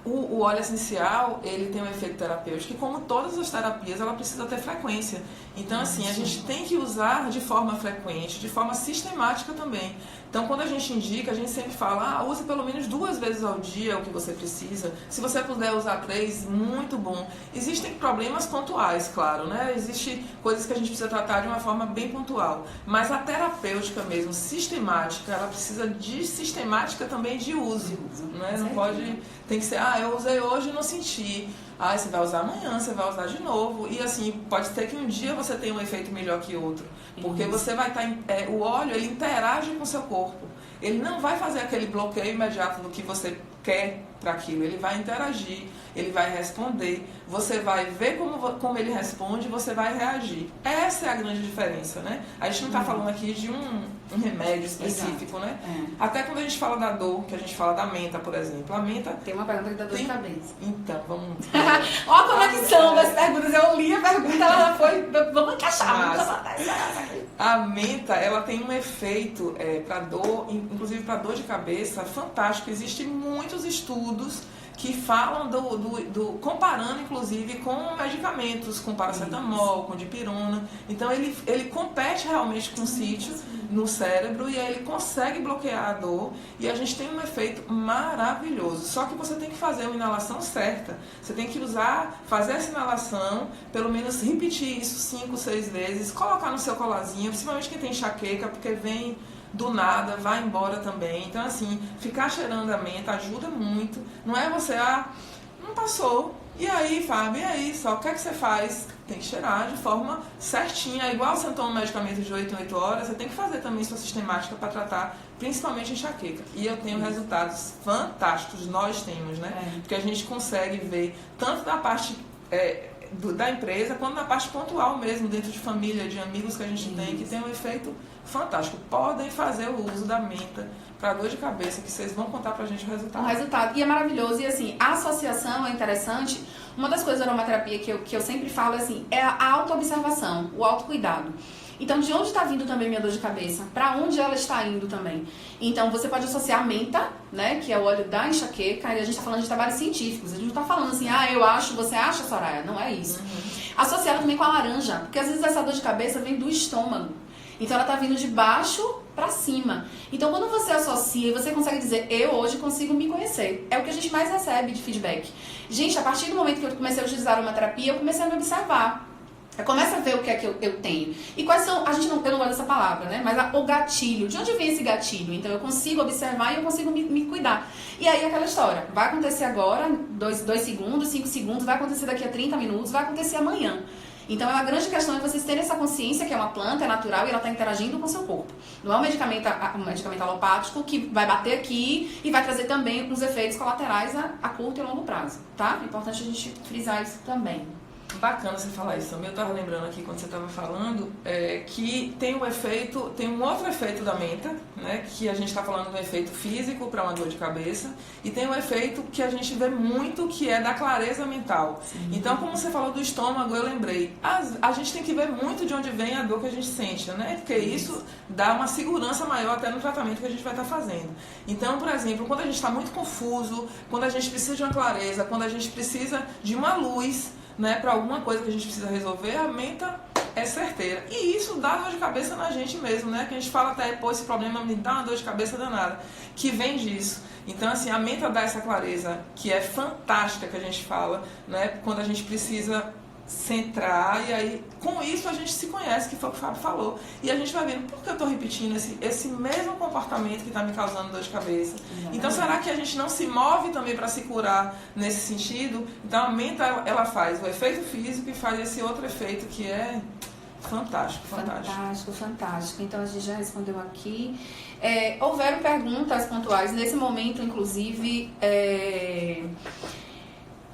O óleo essencial, ele tem um efeito terapêutico e, como todas as terapias, ela precisa ter frequência. Então, assim, a gente tem que usar de forma frequente, de forma sistemática também. Então, quando a gente indica, a gente sempre fala, use pelo menos 2 vezes ao dia o que você precisa. Se você puder usar 3, muito bom. Existem problemas pontuais, claro, né? Existem coisas que a gente precisa tratar de uma forma bem pontual. Mas a terapêutica mesmo, sistemática, ela precisa de sistemática também de uso, né? Não pode... Tem que ser, eu usei hoje e não senti. Você vai usar amanhã, você vai usar de novo. E assim, pode ser que um dia você tenha um efeito melhor que outro. Porque você vai estar... o óleo, ele interage com o seu corpo. Ele não vai fazer aquele bloqueio imediato do que você quer para aquilo. Ele vai interagir, ele vai responder. Você vai ver como ele responde e você vai reagir. Essa é a grande diferença, né? A gente não está falando aqui de um remédio específico, né? Até quando a gente fala da dor, que a gente fala da menta, por exemplo. A menta... Tem uma pergunta que dá dor de cabeça. Então, vamos... Ó a conexão das perguntas. Eu li a pergunta, ela foi... Vamos encaixar. A menta, ela tem um efeito para dor, inclusive para dor de cabeça, fantástico. Existem muitos estudos que falam comparando, inclusive, com medicamentos, com paracetamol, com dipirona. Então, ele compete realmente com o sítio no cérebro e aí ele consegue bloquear a dor e a gente tem um efeito maravilhoso. Só que você tem que fazer uma inalação certa. Você tem que fazer essa inalação, pelo menos repetir isso 5, 6 vezes, colocar no seu colarzinho, principalmente quem tem enxaqueca, porque vem... do nada, vai embora também. Então, assim, ficar cheirando a menta ajuda muito. Não é você, não passou. E aí, Fábio, e aí? Só o que é que você faz? Tem que cheirar de forma certinha. Igual você toma um medicamento de 8 em 8 horas, você tem que fazer também sua sistemática para tratar, principalmente enxaqueca. E eu tenho resultados fantásticos, nós temos, né? Porque a gente consegue ver tanto da parte... da empresa, quanto na parte pontual mesmo, dentro de família, de amigos que a gente tem, que tem um efeito fantástico. Podem fazer o uso da menta para dor de cabeça, que vocês vão contar pra gente o resultado. O resultado, e é maravilhoso, e assim, a associação é interessante. Uma das coisas da aromaterapia que eu sempre falo, assim, é a autoobservação, o autocuidado. Então, de onde está vindo também minha dor de cabeça? Para onde ela está indo também? Então, você pode associar a menta, né, que é o óleo da enxaqueca, e a gente está falando de trabalhos científicos. A gente não está falando assim, eu acho, você acha, Soraya? Não é isso. Associado também com a laranja, porque às vezes essa dor de cabeça vem do estômago. Então, ela está vindo de baixo para cima. Então, quando você associa, você consegue dizer, eu hoje consigo me conhecer. É o que a gente mais recebe de feedback. Gente, a partir do momento que eu comecei a utilizar uma terapia, eu comecei a me observar. Começa a ver o que é que eu tenho. E quais são... eu não gosto dessa palavra, né? Mas o gatilho. De onde vem esse gatilho? Então, eu consigo observar e eu consigo me cuidar. E aí, aquela história. Vai acontecer agora, 2 segundos, 5 segundos. Vai acontecer daqui a 30 minutos. Vai acontecer amanhã. Então, a grande questão é vocês terem essa consciência que é uma planta, é natural e ela está interagindo com o seu corpo. Não é um medicamento alopático que vai bater aqui e vai trazer também uns efeitos colaterais a curto e longo prazo, tá? É importante a gente frisar isso também. Bacana você falar isso também. Eu estava lembrando aqui quando você estava falando que tem um outro efeito da menta, né? Que a gente está falando do efeito físico para uma dor de cabeça, e tem um efeito que a gente vê muito, que é da clareza mental. Sim. Então, como você falou do estômago, eu lembrei. A gente tem que ver muito de onde vem a dor que a gente sente, né? Porque isso dá uma segurança maior até no tratamento que a gente vai estar fazendo. Então, por exemplo, quando a gente está muito confuso, quando a gente precisa de uma clareza, quando a gente precisa de uma luz, né, para alguma coisa que a gente precisa resolver, a menta é certeira. E isso dá dor de cabeça na gente mesmo, né? Que a gente fala até, esse problema me dá uma dor de cabeça danada, que vem disso. Então, assim, a menta dá essa clareza, que é fantástica, que a gente fala, né? Quando a gente precisa centrar, e aí, com isso, a gente se conhece, que foi o que o Fábio falou. E a gente vai vendo, por que eu estou repetindo esse mesmo comportamento que está me causando dor de cabeça? Então, será que a gente não se move também para se curar nesse sentido? Então, a menta, ela faz o efeito físico e faz esse outro efeito que é Fantástico. Fantástico. Então a gente já respondeu aqui. Houveram perguntas pontuais nesse momento, inclusive,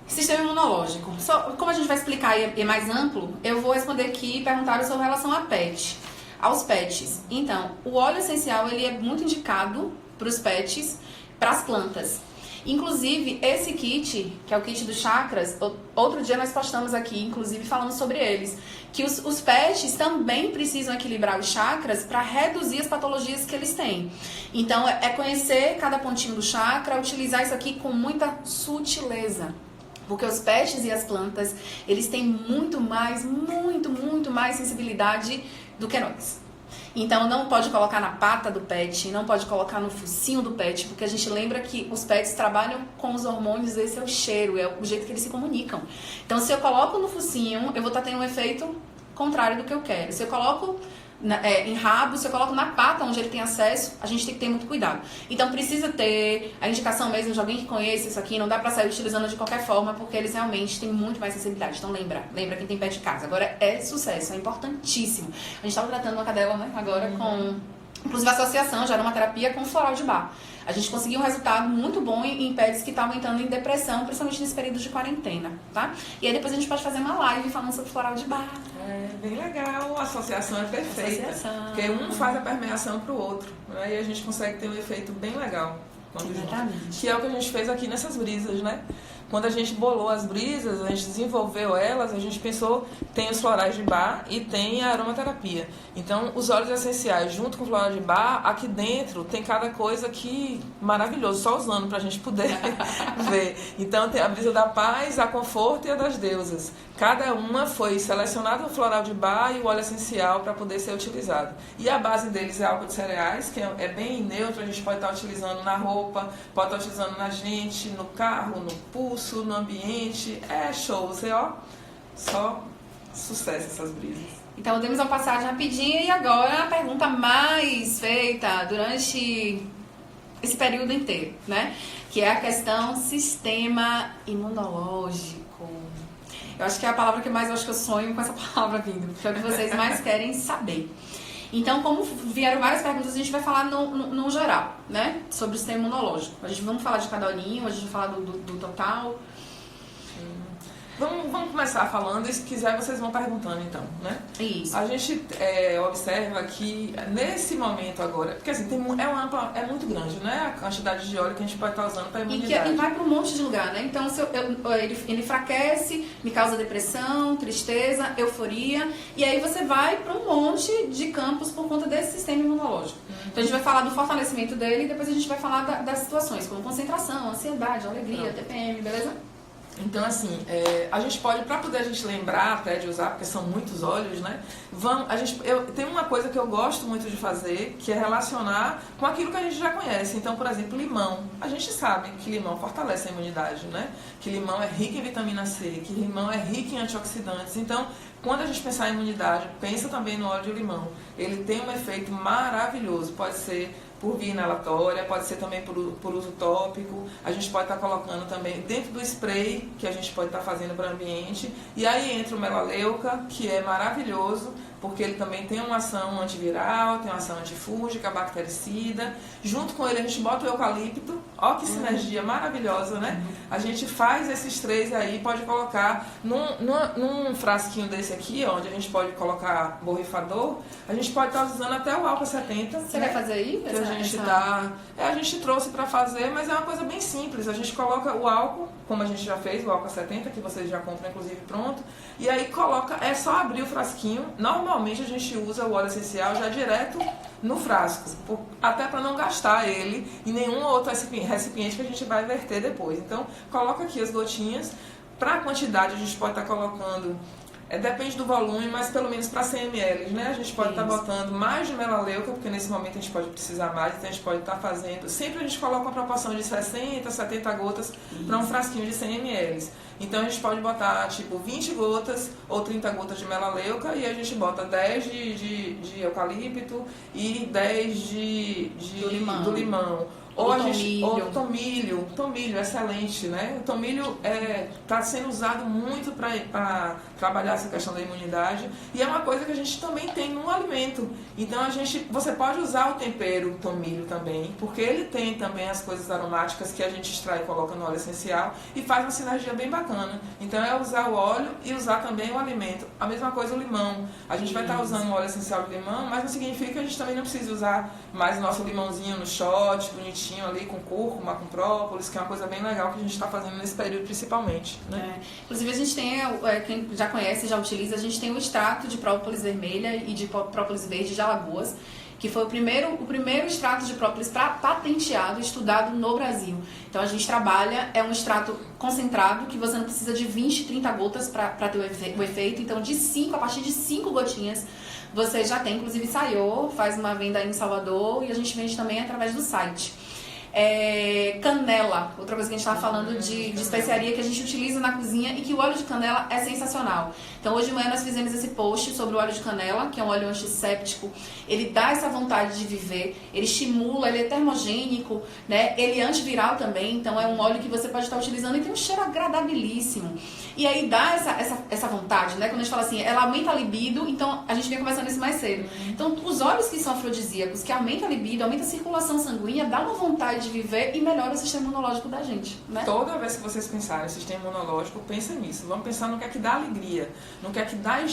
sistema imunológico. Como a gente vai explicar e é mais amplo, eu vou responder aqui perguntaram sobre relação a PET, aos PETs. Então, o óleo essencial ele é muito indicado para os PETs, para as plantas. Inclusive, esse kit, que é o kit dos chakras, outro dia nós postamos aqui, inclusive falando sobre eles, que os PETs também precisam equilibrar os chakras para reduzir as patologias que eles têm. Então, é conhecer cada pontinho do chakra, utilizar isso aqui com muita sutileza. Porque os PETs e as plantas, eles têm muito mais sensibilidade do que nós. Então, não pode colocar na pata do PET, não pode colocar no focinho do PET, porque a gente lembra que os PETs trabalham com os hormônios, esse é o cheiro, é o jeito que eles se comunicam. Então, se eu coloco no focinho, eu vou estar tendo um efeito contrário do que eu quero. Se eu coloco em rabo, se eu coloco na pata, onde ele tem acesso, a gente tem que ter muito cuidado. Então, precisa ter a indicação mesmo de alguém que conheça isso aqui, não dá pra sair utilizando de qualquer forma, porque eles realmente têm muito mais sensibilidade. Então, lembra quem tem pé de casa. Agora, é sucesso, é importantíssimo. A gente estava tratando uma cadela, né, agora com, inclusive, a associação de aromaterapia com floral de bar. A gente conseguiu um resultado muito bom em pets que estavam entrando em depressão, principalmente nesse período de quarentena, tá? E aí depois a gente pode fazer uma live falando sobre floral de bar. É bem legal, a associação é perfeita. Porque um faz a permeação para o outro, né? E a gente consegue ter um efeito bem legal. Que é o que a gente fez aqui nessas brisas, né? Quando a gente bolou as brisas, a gente desenvolveu elas, a gente pensou, tem os florais de bar e tem a aromaterapia. Então, os óleos essenciais, junto com o floral de bar, aqui dentro tem cada coisa que maravilhoso, só usando pra gente poder ver. Então, tem a brisa da paz, a conforto e a das deusas. Cada uma foi selecionado o floral de bar e o óleo essencial para poder ser utilizado. E a base deles é álcool de cereais, que é bem neutro, a gente pode estar utilizando na roupa, pode estar utilizando na gente, no carro, no pulso, no ambiente. É show, você só sucesso essas brisas. Então, demos uma passagem rapidinha e agora a pergunta mais feita durante esse período inteiro, né? Que é a questão sistema imunológico. Eu acho que é a palavra que mais eu sonho com essa palavra vindo, porque é o que vocês mais querem saber. Então, como vieram várias perguntas, a gente vai falar no geral, né? Sobre o sistema imunológico. Vamos falar de cada olhinho, a gente vai falar do total. Vamos começar falando e se quiser vocês vão perguntando então, né? Isso. A gente observa que nesse momento agora, porque assim, é muito grande, né? A quantidade de óleo que a gente pode estar usando para imunidade. E vai para um monte de lugar, né? Então ele enfraquece, me causa depressão, tristeza, euforia, e aí você vai para um monte de campos por conta desse sistema imunológico. Então a gente vai falar do fortalecimento dele e depois a gente vai falar das situações, como concentração, ansiedade, alegria, TPM, beleza? Então, assim, a gente pode, para poder a gente lembrar até de usar, porque são muitos óleos, né? Tem uma coisa que eu gosto muito de fazer, que é relacionar com aquilo que a gente já conhece. Então, por exemplo, limão. A gente sabe que limão fortalece a imunidade, né? Que limão é rico em vitamina C, que limão é rico em antioxidantes. Então, quando a gente pensar em imunidade, pensa também no óleo de limão. Ele tem um efeito maravilhoso. Pode ser por via inalatória, pode ser também por uso tópico. A gente pode estar colocando também dentro do spray, que a gente pode estar fazendo para o ambiente. E aí entra o melaleuca, que é maravilhoso, porque ele também tem uma ação antiviral, tem uma ação antifúngica, bactericida. Junto com ele a gente bota o eucalipto. Ó que sinergia maravilhosa, né? A gente faz esses três aí, pode colocar num frasquinho desse aqui, onde a gente pode colocar borrifador, a gente pode estar usando até o álcool 70. Você vai fazer aí? A gente trouxe para fazer, mas é uma coisa bem simples. A gente coloca o álcool, como a gente já fez, o álcool 70, que vocês já compram inclusive pronto, e aí é só abrir o frasquinho. Normalmente a gente usa o óleo essencial já direto no frasco, até para não gastar ele em nenhum outro recipiente que a gente vai verter depois. Então, coloca aqui as gotinhas. Para a quantidade a gente pode estar colocando, depende do volume, mas pelo menos para 100 ml, né? A gente pode estar botando mais de melaleuca, porque nesse momento a gente pode precisar mais, então a gente pode estar fazendo. Sempre a gente coloca uma proporção de 60, 70 gotas para um frasquinho de 100 ml. Então a gente pode botar tipo 20 gotas ou 30 gotas de melaleuca e a gente bota 10 de eucalipto e 10 do limão. Ou o tomilho, excelente, né? O tomilho está sendo usado muito para trabalhar essa questão da imunidade e é uma coisa que a gente também tem no alimento. Então você pode usar o tempero tomilho também, porque ele tem também as coisas aromáticas que a gente extrai e coloca no óleo essencial e faz uma sinergia bem bacana. Então é usar o óleo e usar também o alimento. A mesma coisa o limão. A gente vai estar usando o óleo essencial do limão, mas não significa que a gente também não precisa usar mais o nosso limãozinho no shot, bonitinho ali com cúrcuma, com própolis, que é uma coisa bem legal que a gente está fazendo nesse período principalmente, né? Inclusive a gente tem, quem já conhece, já utiliza, a gente tem o extrato de própolis vermelha e de própolis verde de Alagoas, que foi o primeiro extrato de própolis patenteado e estudado no Brasil. Então a gente trabalha, é um extrato concentrado, que você não precisa de 20, 30 gotas para ter o efeito. Então a partir de 5 gotinhas, você já tem, inclusive saiu, faz uma venda aí em Salvador e a gente vende também através do site. Canela, outra coisa que a gente estava falando de especiaria que a gente utiliza na cozinha e que o óleo de canela é sensacional. Então hoje de manhã nós fizemos esse post sobre o óleo de canela, que é um óleo antisséptico. Ele dá essa vontade de viver, ele estimula, ele é termogênico, né? Ele é antiviral também, então é um óleo que você pode estar utilizando e tem um cheiro agradabilíssimo. E aí dá essa vontade, né? Quando a gente fala assim, ela aumenta a libido, então a gente vinha conversando isso mais cedo. Então os óleos que são afrodisíacos, que aumentam a libido, aumenta a circulação sanguínea, dá uma vontade de viver e melhora o sistema imunológico da gente, né? Toda vez que vocês pensarem em sistema imunológico, pensem nisso. Vamos pensar no que é que dá alegria, no que é que dá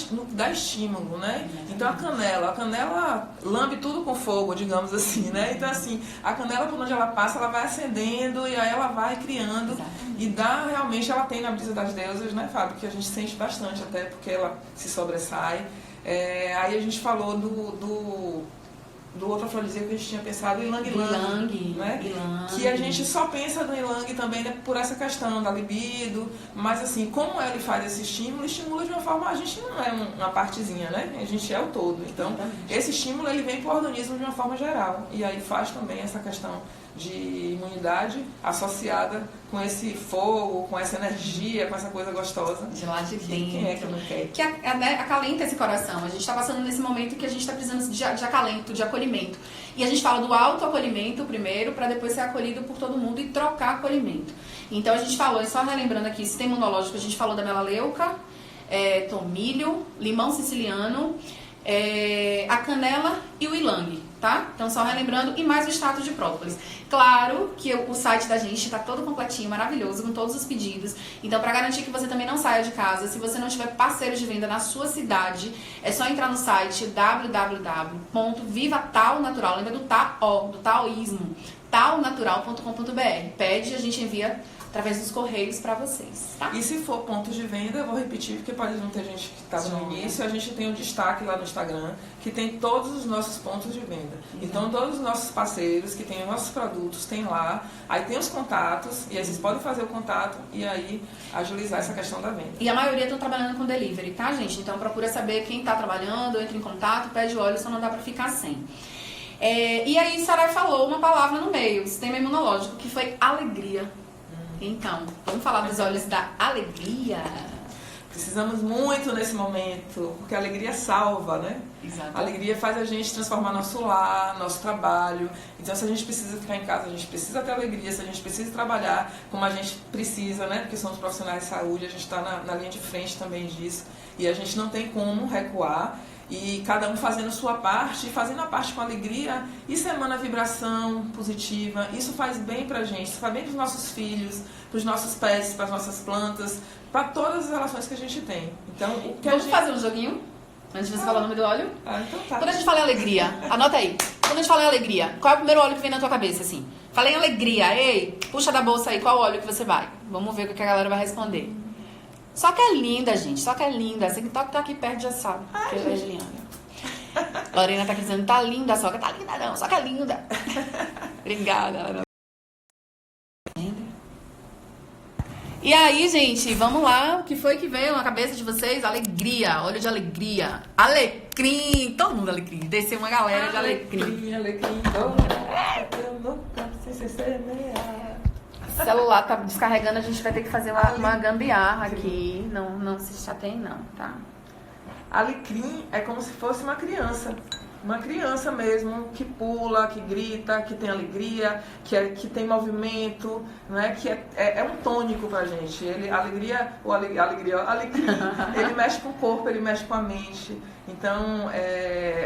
estímulo, né? Então a canela lambe tudo com fogo, digamos assim, né? Então assim, a canela por onde ela passa, ela vai acendendo e aí ela vai criando. Exatamente. E dá realmente, ela tem na brisa das deusas, né, Fábio? Que a gente sente bastante até porque ela se sobressai. Aí a gente falou do outro afrodisíaco que a gente tinha pensado, ylang ylang, né? Que a gente só pensa no ylang também, né, por essa questão da libido, mas assim, como ele faz esse estimula de uma forma, a gente não é uma partezinha, né? A gente é o todo. Então, esse estímulo ele vem para o organismo de uma forma geral e aí faz também essa questão de imunidade associada com esse fogo, com essa energia, com essa coisa gostosa. De lá de dentro. Quem é que não quer? Que acalenta esse coração. A gente está passando nesse momento que a gente está precisando de acalento, de acolhimento. E a gente fala do autoacolhimento primeiro, para depois ser acolhido por todo mundo e trocar acolhimento. Então a gente falou, só relembrando aqui, sistema imunológico, a gente falou da melaleuca, tomilho, limão siciliano, a canela e o ylang, tá? Então só relembrando, e mais o extrato de própolis. Claro que o site da gente está todo completinho, maravilhoso, com todos os pedidos. Então, para garantir que você também não saia de casa, se você não tiver parceiro de venda na sua cidade, é só entrar no site www.vivatalnatural, lembra do taoísmo, talnatural.com.br. Pede, a gente envia através dos correios para vocês, tá? E se for pontos de venda, eu vou repetir, porque pode não ter gente que estava no início, a gente tem um destaque lá no Instagram, que tem todos os nossos pontos de venda. Então, todos os nossos parceiros que têm os nossos produtos, tem lá, aí tem os contatos, e aí vocês podem fazer o contato e aí agilizar essa questão da venda. E a maioria estão trabalhando com delivery, tá, gente? Então, procura saber quem está trabalhando, entra em contato, pede óleo, só não dá para ficar sem. E aí, Sarai falou uma palavra no meio, sistema imunológico, que foi alegria. Então, vamos falar dos óleos da alegria. Precisamos muito nesse momento, porque a alegria salva, né? Exato. A alegria faz a gente transformar nosso lar, nosso trabalho. Então, se a gente precisa ficar em casa, a gente precisa ter alegria. Se a gente precisa trabalhar como a gente precisa, né? Porque somos profissionais de saúde, a gente está na linha de frente também disso. E a gente não tem como recuar. E cada um fazendo sua parte, fazendo a parte com alegria, isso emana vibração positiva, isso faz bem pra gente, isso faz bem pros nossos filhos, pros nossos pets, pras nossas plantas, para todas as relações que a gente tem. Então, o que Vamos fazer um joguinho? Antes de você falar o nome do óleo? Então tá. Quando a gente fala em alegria, anota aí. Quando a gente fala em alegria, qual é o primeiro óleo que vem na tua cabeça, assim? Falei em alegria, ei, puxa da bolsa aí, qual óleo que você vai? Vamos ver o que a galera vai responder. Só que é linda, gente. Só que é linda. Você que tá aqui perto já sabe. Que é Juliana. Lorena tá aqui dizendo, tá linda, só que tá linda não. Só que é linda. Obrigada. E aí, gente, vamos lá. O que foi que veio na cabeça de vocês? Alegria. Óleo de alegria. Alecrim. Todo mundo alecrim. Desceu uma galera de alecrim. Alecrim. O celular tá descarregando, a gente vai ter que fazer uma gambiarra aqui. Não se chateiem não, tá? Alecrim é como se fosse uma criança. uma criança mesmo, que pula, que grita, que tem alegria, que tem movimento, né? Que é um tônico pra gente. Alegrim, ele mexe com o corpo, ele mexe com a mente. Então,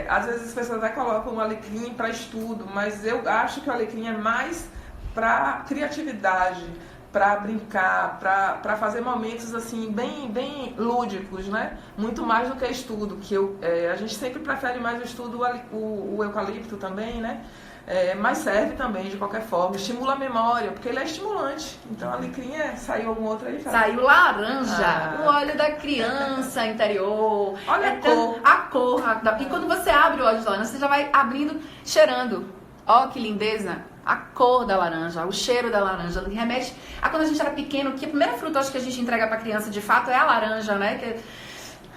às vezes as pessoas até colocam o alecrim para estudo, mas eu acho que o alecrim é mais para criatividade, para brincar, para fazer momentos assim bem lúdicos, né? Muito mais do que estudo, que a gente sempre prefere mais o estudo, o eucalipto também, né? Mas serve também de qualquer forma, estimula a memória, porque ele é estimulante. Então, alecrim saiu algum outro aí? Saiu laranja, o óleo da criança interior. Olha a cor. E quando você abre o óleo de laranja, você já vai abrindo, cheirando. Ó, que lindeza! A cor da laranja, o cheiro da laranja, remete a quando a gente era pequeno, que a primeira fruta acho que a gente entrega pra criança de fato é a laranja, né? Que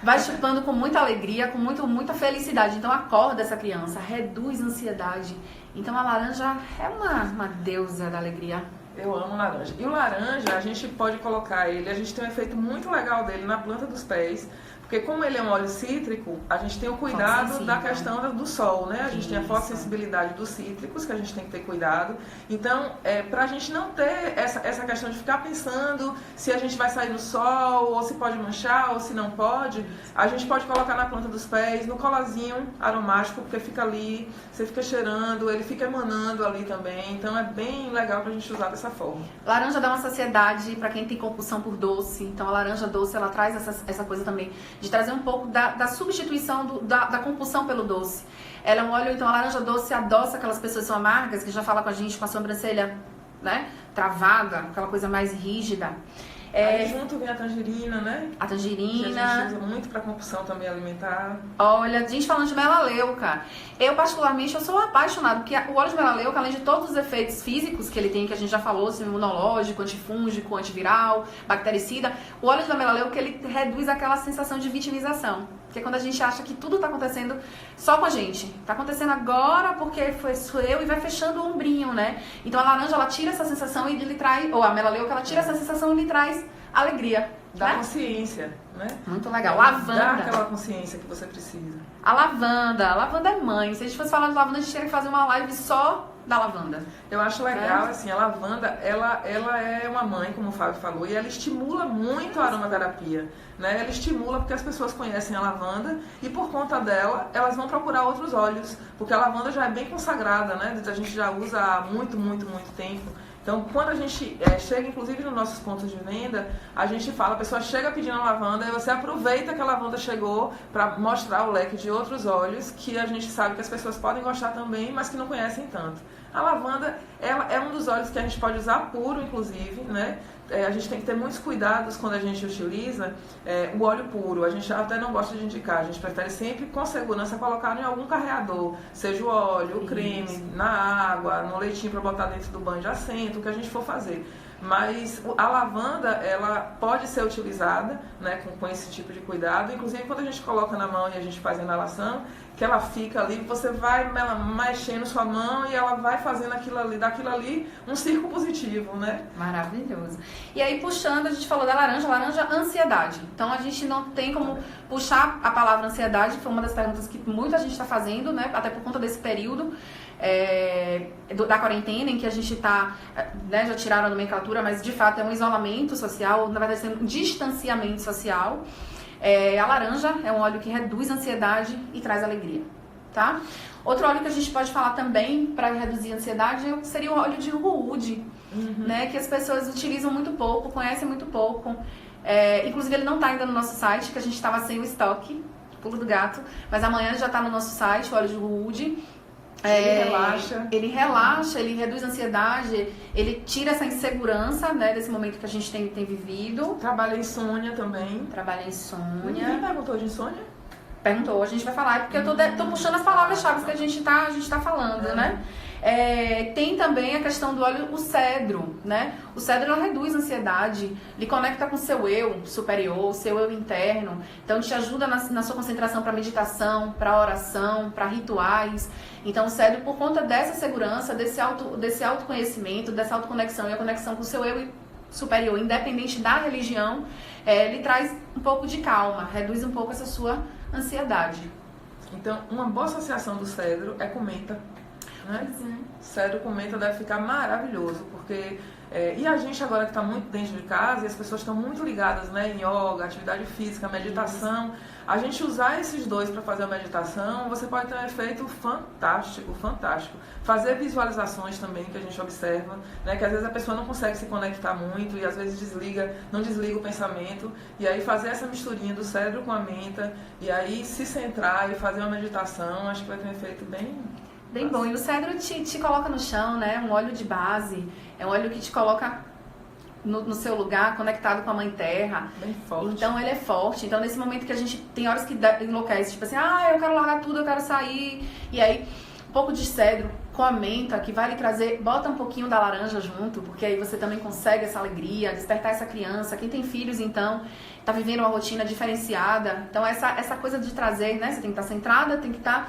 vai chupando com muita alegria, com muita felicidade. Então a cor dessa criança reduz a ansiedade. Então a laranja é uma deusa da alegria. Eu amo laranja. E o laranja, a gente pode colocar ele, a gente tem um efeito muito legal dele na planta dos pés, porque como ele é um óleo cítrico, a gente tem o cuidado da questão do sol, né? A gente tem a fotossensibilidade dos cítricos, que a gente tem que ter cuidado. Então, pra gente não ter essa questão de ficar pensando se a gente vai sair no sol, ou se pode manchar, ou se não pode, a gente pode colocar na planta dos pés, no colazinho aromático, porque fica ali, você fica cheirando, ele fica emanando ali também. Então, é bem legal pra gente usar dessa forma. Laranja dá uma saciedade pra quem tem compulsão por doce. Então, a laranja doce, ela traz essa coisa também de trazer um pouco da substituição da compulsão pelo doce. Ela é um óleo, então a laranja doce adoça aquelas pessoas que são amargas, que já fala com a gente com a sobrancelha, né, travada, aquela coisa mais rígida. Aí junto vem a tangerina, né? A tangerina. Que a gente usa muito para compulsão também alimentar. Olha, a gente falando de melaleuca. Eu, particularmente, eu sou apaixonada, porque o óleo de melaleuca, além de todos os efeitos físicos que ele tem, que a gente já falou, assim, imunológico, antifúngico, antiviral, bactericida, o óleo de melaleuca, ele reduz aquela sensação de vitimização. Porque quando a gente acha que tudo tá acontecendo só com a gente. Tá acontecendo agora porque sou eu e vai fechando o ombrinho, né? Então a laranja, ela tira essa sensação e ele traz... Ou a melaleuca, ela tira essa sensação e lhe traz alegria. Dá né? Consciência, né? Muito legal. Lavanda. Dá aquela consciência que você precisa. A lavanda é mãe. Se a gente fosse falar de lavanda, a gente teria que fazer uma live só da lavanda. Eu acho legal, assim, a lavanda, ela é uma mãe, como o Fábio falou, e ela estimula muito a aromaterapia, né? Ela estimula porque as pessoas conhecem a lavanda e por conta dela, elas vão procurar outros óleos, porque a lavanda já é bem consagrada, né? A gente já usa há muito tempo. Então, quando a gente chega, inclusive nos nossos pontos de venda, a gente fala, a pessoa chega pedindo a lavanda e você aproveita que a lavanda chegou para mostrar o leque de outros óleos que a gente sabe que as pessoas podem gostar também, mas que não conhecem tanto. A lavanda, ela é um dos óleos que a gente pode usar puro, inclusive, né? A gente tem que ter muitos cuidados quando a gente utiliza o óleo puro. A gente até não gosta de indicar, a gente prefere sempre com segurança colocar em algum carreador, seja o óleo, o creme, na água, no leitinho para botar dentro do banho de assento, o que a gente for fazer. Mas a lavanda, ela pode ser utilizada, né, com esse tipo de cuidado. Inclusive, quando a gente coloca na mão e a gente faz a inalação, que ela fica ali, você vai mexendo sua mão e ela vai fazendo daquilo ali um círculo positivo, né? Maravilhoso. E aí, puxando, a gente falou da laranja, ansiedade. Então, a gente não tem como puxar a palavra ansiedade, que foi uma das perguntas que muita gente está fazendo, né? Até por conta desse período da quarentena, em que a gente está, né, já tiraram a nomenclatura, mas de fato é um isolamento social, na verdade é um distanciamento social. A laranja é um óleo que reduz a ansiedade e traz alegria, tá? Outro óleo que a gente pode falar também para reduzir a ansiedade seria o óleo de ruúde, né? Que as pessoas utilizam muito pouco, conhecem muito pouco. Inclusive ele não está ainda no nosso site, que a gente estava sem o estoque, pulo do gato, mas amanhã já está no nosso site, o óleo de ruúde. Ele relaxa, ele reduz a ansiedade, ele tira essa insegurança, né, desse momento que a gente tem vivido. Trabalha insônia também. Trabalha insônia. Ninguém perguntou de insônia? Perguntou, a gente vai falar, porque eu tô puxando as palavras-chave que a gente tá falando, né? Tem também a questão do óleo, o cedro, né? O cedro, ele reduz a ansiedade, ele conecta com o seu eu superior, o seu eu interno. Então, te ajuda na sua concentração para meditação, para oração, para rituais. Então, o cedro, por conta dessa segurança, desse autoconhecimento, dessa autoconexão e a conexão com o seu eu superior, independente da religião, ele traz um pouco de calma, reduz um pouco essa sua ansiedade. Então, uma boa associação do cedro é com menta, né? Cedro com menta deve ficar maravilhoso, porque... e a gente agora que está muito dentro de casa, e as pessoas estão muito ligadas, né, em yoga, atividade física, meditação, a gente usar esses dois para fazer a meditação, você pode ter um efeito fantástico, fantástico. Fazer visualizações também, que a gente observa, né, que às vezes a pessoa não consegue se conectar muito e às vezes não desliga o pensamento, e aí fazer essa misturinha do cedro com a menta, e aí se centrar e fazer uma meditação, acho que vai ter um efeito bem bom. E o cedro te coloca no chão, né? Um óleo de base. É um óleo que te coloca no seu lugar, conectado com a Mãe Terra. Bem forte. Então ele é forte. Então nesse momento que a gente tem horas que enlouquece, tipo assim, eu quero largar tudo, eu quero sair. E aí, um pouco de cedro com a menta, que vai lhe trazer, bota um pouquinho da laranja junto, porque aí você também consegue essa alegria, despertar essa criança. Quem tem filhos, então, tá vivendo uma rotina diferenciada. Então essa coisa de trazer, né? Você tem que estar centrada, tem que estar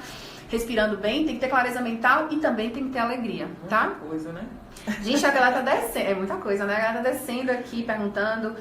respirando bem, tem que ter clareza mental e também tem que ter alegria, tá? Muita coisa, né? Gente, a galera tá descendo, é muita coisa, né? A galera tá descendo aqui, perguntando,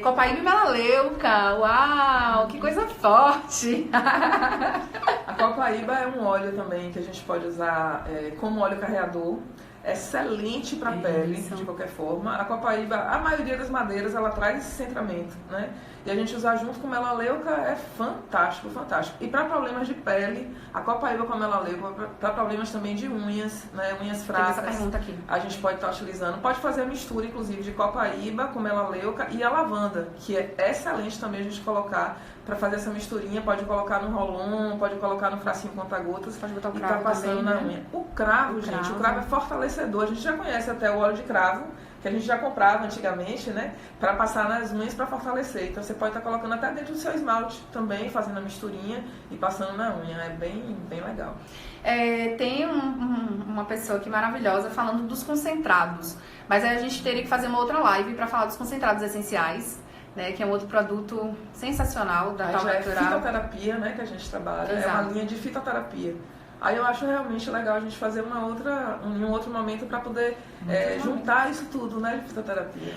Copaíba e Melaleuca, uau, que coisa forte! A Copaíba é um óleo também que a gente pode usar como óleo carreador, excelente para a pele, de qualquer forma. A Copaíba, a maioria das madeiras, ela traz esse centramento, né? E a gente usar junto com melaleuca é fantástico, fantástico. E para problemas de pele, a Copaíba com a melaleuca, para problemas também de unhas, né? Unhas fracas. Tem essa pergunta aqui. A gente pode estar utilizando. Pode fazer a mistura, inclusive, de Copaíba com melaleuca e a lavanda, que é excelente também a gente colocar para fazer essa misturinha. Pode colocar no rolon, pode colocar no frasquinho conta-gotas. Pode botar o cravo e tá também, passando na né? unha. O cravo, gente, o cravo é fortalecedor. A gente já conhece até o óleo de cravo, que a gente já comprava antigamente, né? Para passar nas unhas para fortalecer. Então você pode estar colocando até dentro do seu esmalte também, fazendo a misturinha e passando na unha. É bem legal. Tem uma pessoa aqui maravilhosa falando dos concentrados, mas aí a gente teria que fazer uma outra live para falar dos concentrados essenciais, né? Que é um outro produto sensacional da Tal já Natural. É fitoterapia, né? Que a gente trabalha. Exato. É uma linha de fitoterapia. Aí eu acho realmente legal a gente fazer um outro momento para poder juntar isso tudo, né, de fitoterapia.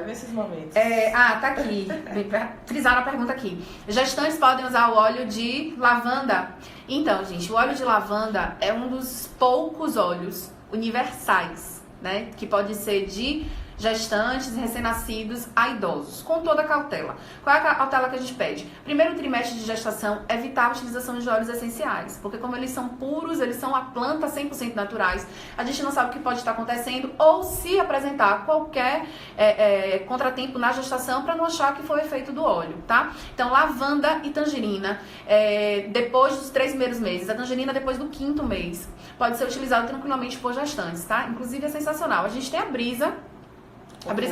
Vem esses momentos. Tá aqui. Frisaram a pergunta aqui. Gestantes podem usar o óleo de lavanda? Então, gente, o óleo de lavanda é um dos poucos óleos universais, né, que pode ser de gestantes, recém-nascidos a idosos, com toda a cautela. Qual é a cautela que a gente pede? Primeiro trimestre de gestação, evitar a utilização de óleos essenciais, porque como eles são puros, eles são a planta 100% naturais, a gente não sabe o que pode estar acontecendo ou se apresentar qualquer contratempo na gestação para não achar que foi o efeito do óleo, tá? Então, lavanda e tangerina, depois dos 3 primeiros meses, a tangerina depois do 5º mês, pode ser utilizado tranquilamente por gestantes, tá? Inclusive é sensacional. A gente tem a brisa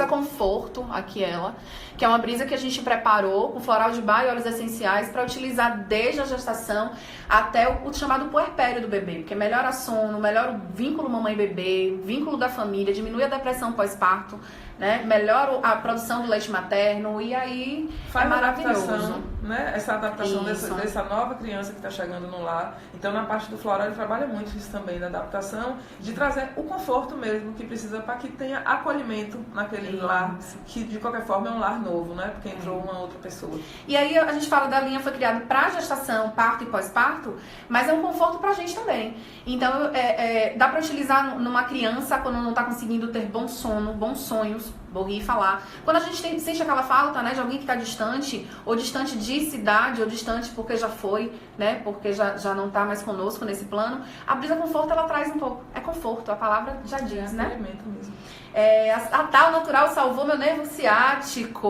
Conforto, aqui ela, que é uma brisa que a gente preparou com floral de bar e óleos essenciais para utilizar desde a gestação até o chamado puerpério do bebê, porque melhora sono, melhora o vínculo mamãe-bebê, vínculo da família, diminui a depressão pós-parto, né? Melhora a produção do leite materno e aí faz maravilhoso. Né? Essa adaptação dessa nova criança que está chegando no lar. Então, na parte do floral, ele trabalha muito isso também, da adaptação, de trazer o conforto mesmo que precisa para que tenha acolhimento naquele lar, que de qualquer forma é um lar novo, né? Porque entrou uma outra pessoa. E aí a gente fala da linha foi criada para gestação, parto e pós-parto, mas é um conforto pra gente também. Então, dá para utilizar numa criança quando não está conseguindo ter bom sono, bons sonhos, vou rir e falar. Quando a gente sente aquela falta, né, de alguém que está distante, ou distante de cidade, ou distante porque já foi, né, porque já não está mais conosco nesse plano, a brisa conforto, ela traz um pouco. É conforto, a palavra já diz, né? Alimento mesmo. A Tal Natural salvou meu nervo ciático.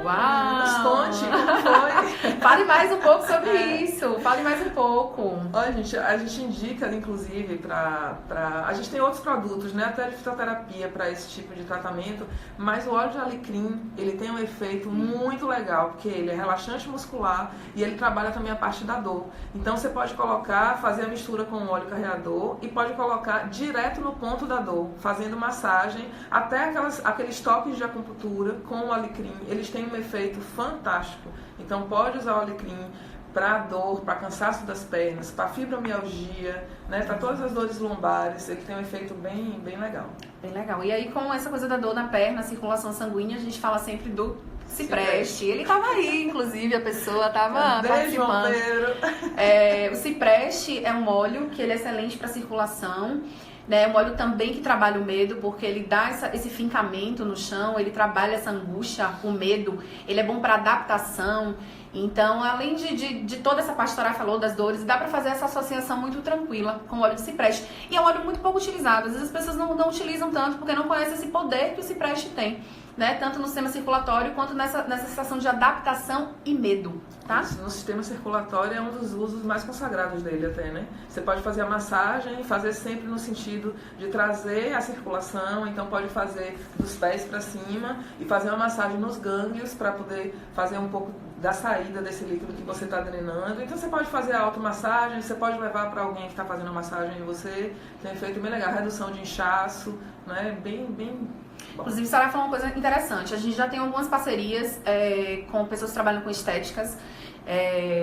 Uau! Nos conte, como foi? Fale mais um pouco sobre isso. Fale mais um pouco. Olha, gente, a gente indica, inclusive, a gente tem outros produtos, né, até de fitoterapia para esse tipo de tratamento, mas o óleo de alecrim, ele tem um efeito muito legal, porque ele é relaxante muscular e ele trabalha também a parte da dor. Então, você pode fazer a mistura com o óleo carreador e pode colocar direto no ponto da dor, fazendo massagem, até aqueles toques de acupuntura com o alecrim. Eles têm um efeito fantástico. Então, pode usar o alecrim para dor, para cansaço das pernas, para fibromialgia, né, para todas as dores lombares. Ele tem um efeito bem legal. Bem legal. E aí, com essa coisa da dor na perna, circulação sanguínea, a gente fala sempre do cipreste. Ele estava aí, inclusive, a pessoa estava participando. O cipreste é um óleo que ele é excelente para circulação. É um óleo também que trabalha o medo, porque ele dá esse fincamento no chão, ele trabalha essa angústia, o medo, ele é bom para adaptação. Então, além de toda essa parte que a Soraya falou das dores, dá pra fazer essa associação muito tranquila com o óleo de cipreste. E é um óleo muito pouco utilizado. Às vezes as pessoas não utilizam tanto porque não conhecem esse poder que o cipreste tem, né? Tanto no sistema circulatório quanto nessa sensação de adaptação e medo, tá? Isso, no sistema circulatório é um dos usos mais consagrados dele até, né? Você pode fazer a massagem, fazer sempre no sentido de trazer a circulação, então pode fazer dos pés para cima e fazer uma massagem nos gânglios para poder fazer um pouco da saída desse líquido que você está drenando. Então você pode fazer a automassagem, você pode levar para alguém que está fazendo a massagem em você, tem um efeito bem legal, redução de inchaço, né? Bem bom. Inclusive, a Soraya falou uma coisa interessante, a gente já tem algumas parcerias com pessoas que trabalham com estéticas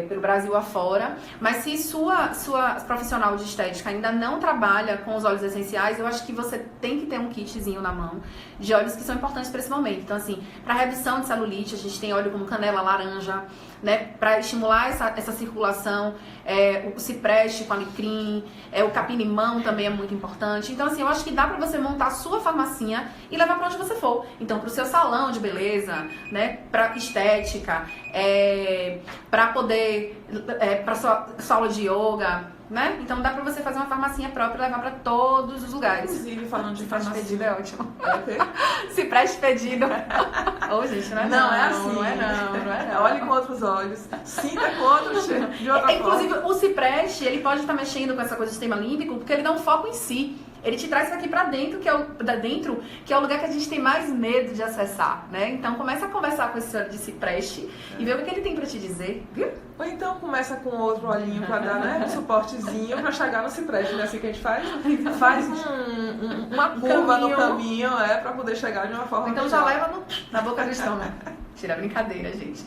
pelo Brasil afora, mas se sua profissional de estética ainda não trabalha com os óleos essenciais, eu acho que você tem que ter um kitzinho na mão de óleos que são importantes para esse momento. Então, assim, para redução de celulite, a gente tem óleo como canela, laranja, né, para estimular essa circulação, o cipreste com alecrim, o capim-limão também é muito importante. Então, assim, eu acho que dá para você montar a sua farmacinha e levar para onde você for. Então, para o seu salão de beleza, né, para estética, para poder, para sua aula de yoga, né? Então dá pra você fazer uma farmacinha própria e levar pra todos os lugares. Inclusive, falando de farmácia. Cipreste fedido é ótimo. Cipreste fedido. Ô, gente, não é não. Não é assim. Não é não. Olhe com outros olhos. Sinta com outros de outra forma. Inclusive, o cipreste, ele pode estar mexendo com essa coisa do sistema límbico, porque ele dá um foco em si. Ele te traz isso aqui pra dentro, que é o lugar que a gente tem mais medo de acessar, né? Então começa a conversar com esse óleo de cipreste e ver o que ele tem pra te dizer, viu? Ou então começa com outro olhinho pra dar, né, um suportezinho pra chegar no cipreste, não é assim que a gente faz? Faz uma curva no caminho, pra poder chegar de uma forma então melhor. Já leva na boca do estômago. Tira a brincadeira, gente.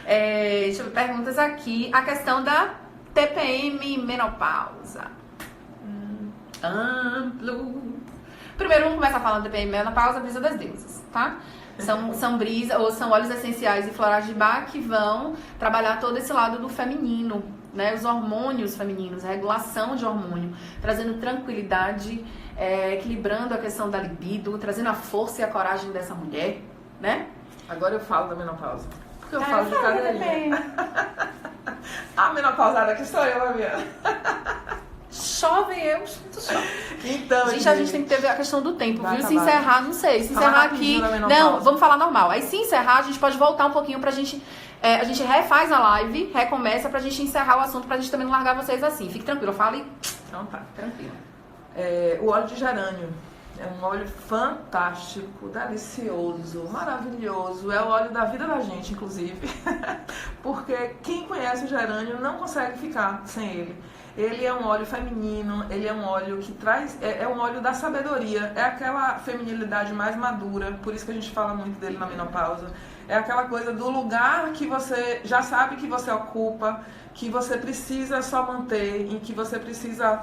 Deixa eu ver perguntas aqui. A questão da TPM menopausa. Amplo. Primeiro vamos começar falando da TPM menopausa, brisa das deusas, tá? São óleos essenciais e florais de Bach que vão trabalhar todo esse lado do feminino, né? Os hormônios femininos, a regulação de hormônio, trazendo tranquilidade, equilibrando a questão da libido, trazendo a força e a coragem dessa mulher, né? Agora eu falo da menopausa. Porque eu falo de cadeirinha. A menopausada que sou eu, Fabiana. Chove eu, chove. Então, gente, a gente tem que ter a questão do tempo, viu? Acabar. Se encerrar, não sei. Se encerrar aqui. Não, vamos falar normal. Aí se encerrar, a gente pode voltar um pouquinho pra gente. A gente refaz a live, recomeça pra gente encerrar o assunto, pra gente também não largar vocês assim. Fique tranquilo, fale. Então tá. Tranquilo. O óleo de gerânio. É um óleo fantástico, delicioso, maravilhoso. É o óleo da vida da gente, inclusive. Porque quem conhece o gerânio não consegue ficar sem ele. Ele é um óleo feminino, ele é um óleo que traz... É um óleo da sabedoria, é aquela feminilidade mais madura, por isso que a gente fala muito dele na menopausa. É aquela coisa do lugar que você já sabe que você ocupa, que você precisa só manter, em que você precisa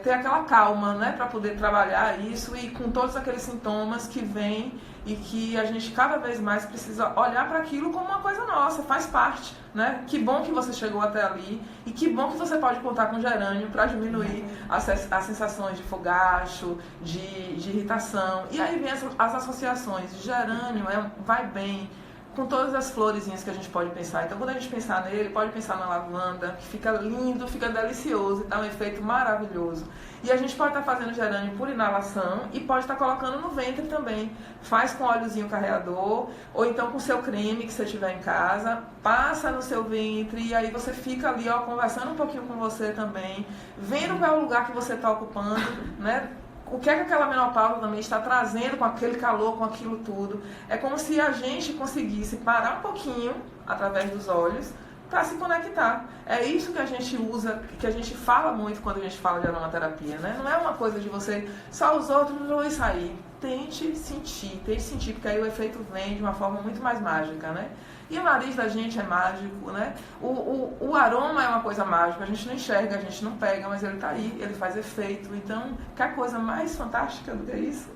ter aquela calma, né, para poder trabalhar isso e com todos aqueles sintomas que vêm e que a gente cada vez mais precisa olhar para aquilo como uma coisa nossa, faz parte, né? Que bom que você chegou até ali e que bom que você pode contar com gerânio para diminuir as sensações de fogacho, de irritação. E aí vem as associações. Gerânio vai bem com todas as florezinhas que a gente pode pensar. Então, quando a gente pensar nele, pode pensar na lavanda, que fica lindo, fica delicioso e dá um efeito maravilhoso. E a gente pode estar fazendo gerânio por inalação e pode estar colocando no ventre também. Faz com óleozinho carreador ou então com seu creme que você tiver em casa, passa no seu ventre e aí você fica ali, ó, conversando um pouquinho com você também, vendo qual é o lugar que você está ocupando, né? O que é que aquela menopausa também está trazendo com aquele calor, com aquilo tudo. É como se a gente conseguisse parar um pouquinho, através dos olhos, para se conectar. É isso que a gente usa, que a gente fala muito quando a gente fala de aromaterapia, né? Não é uma coisa de você só os outros e sair. tente sentir, porque aí o efeito vem de uma forma muito mais mágica, né? E o nariz da gente é mágico, né? O aroma é uma coisa mágica, a gente não enxerga, a gente não pega, mas ele tá aí, ele faz efeito. Então, que coisa mais fantástica do que isso?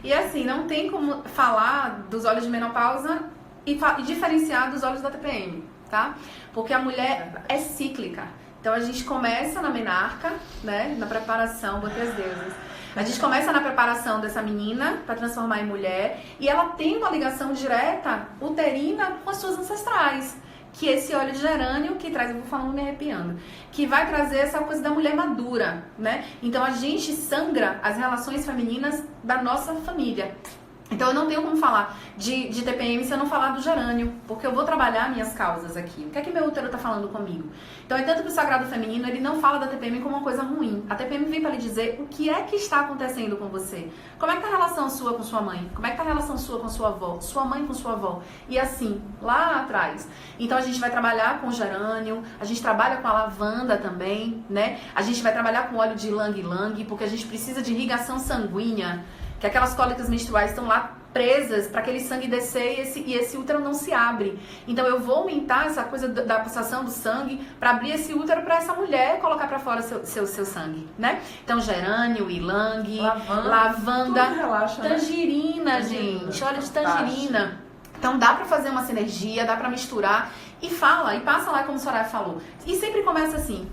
E assim, não tem como falar dos óleos de menopausa e diferenciar dos óleos da TPM, tá? Porque a mulher é cíclica. Então a gente começa na menarca, né? Na preparação, botei as deusas. A gente começa na preparação dessa menina para transformar em mulher e ela tem uma ligação direta uterina com as suas ancestrais. Que esse óleo de gerânio que traz, eu vou falando me arrepiando, que vai trazer essa coisa da mulher madura, né? Então a gente sangra as relações femininas da nossa família. Então eu não tenho como falar de TPM se eu não falar do gerânio, porque eu vou trabalhar minhas causas aqui. O que é que meu útero está falando comigo? Então é tanto que o sagrado feminino, ele não fala da TPM como uma coisa ruim. A TPM vem para lhe dizer o que é que está acontecendo com você. Como é que tá a relação sua com sua mãe? Como é que tá a relação sua com sua avó? Sua mãe com sua avó? E assim, lá atrás. Então a gente vai trabalhar com gerânio, a gente trabalha com a lavanda também, né? A gente vai trabalhar com óleo de ylang-ylang, porque a gente precisa de irrigação sanguínea, que aquelas cólicas menstruais estão lá presas para aquele sangue descer e esse útero não se abre. Então eu vou aumentar essa coisa da pulsação do sangue para abrir esse útero para essa mulher colocar para fora seu sangue, né? Então gerânio, ylang, lavanda, relaxa, tangerina, né? gente, óleo de tangerina. Então dá pra fazer uma sinergia, dá pra misturar e fala, e passa lá como a Soraya falou. E sempre começa assim,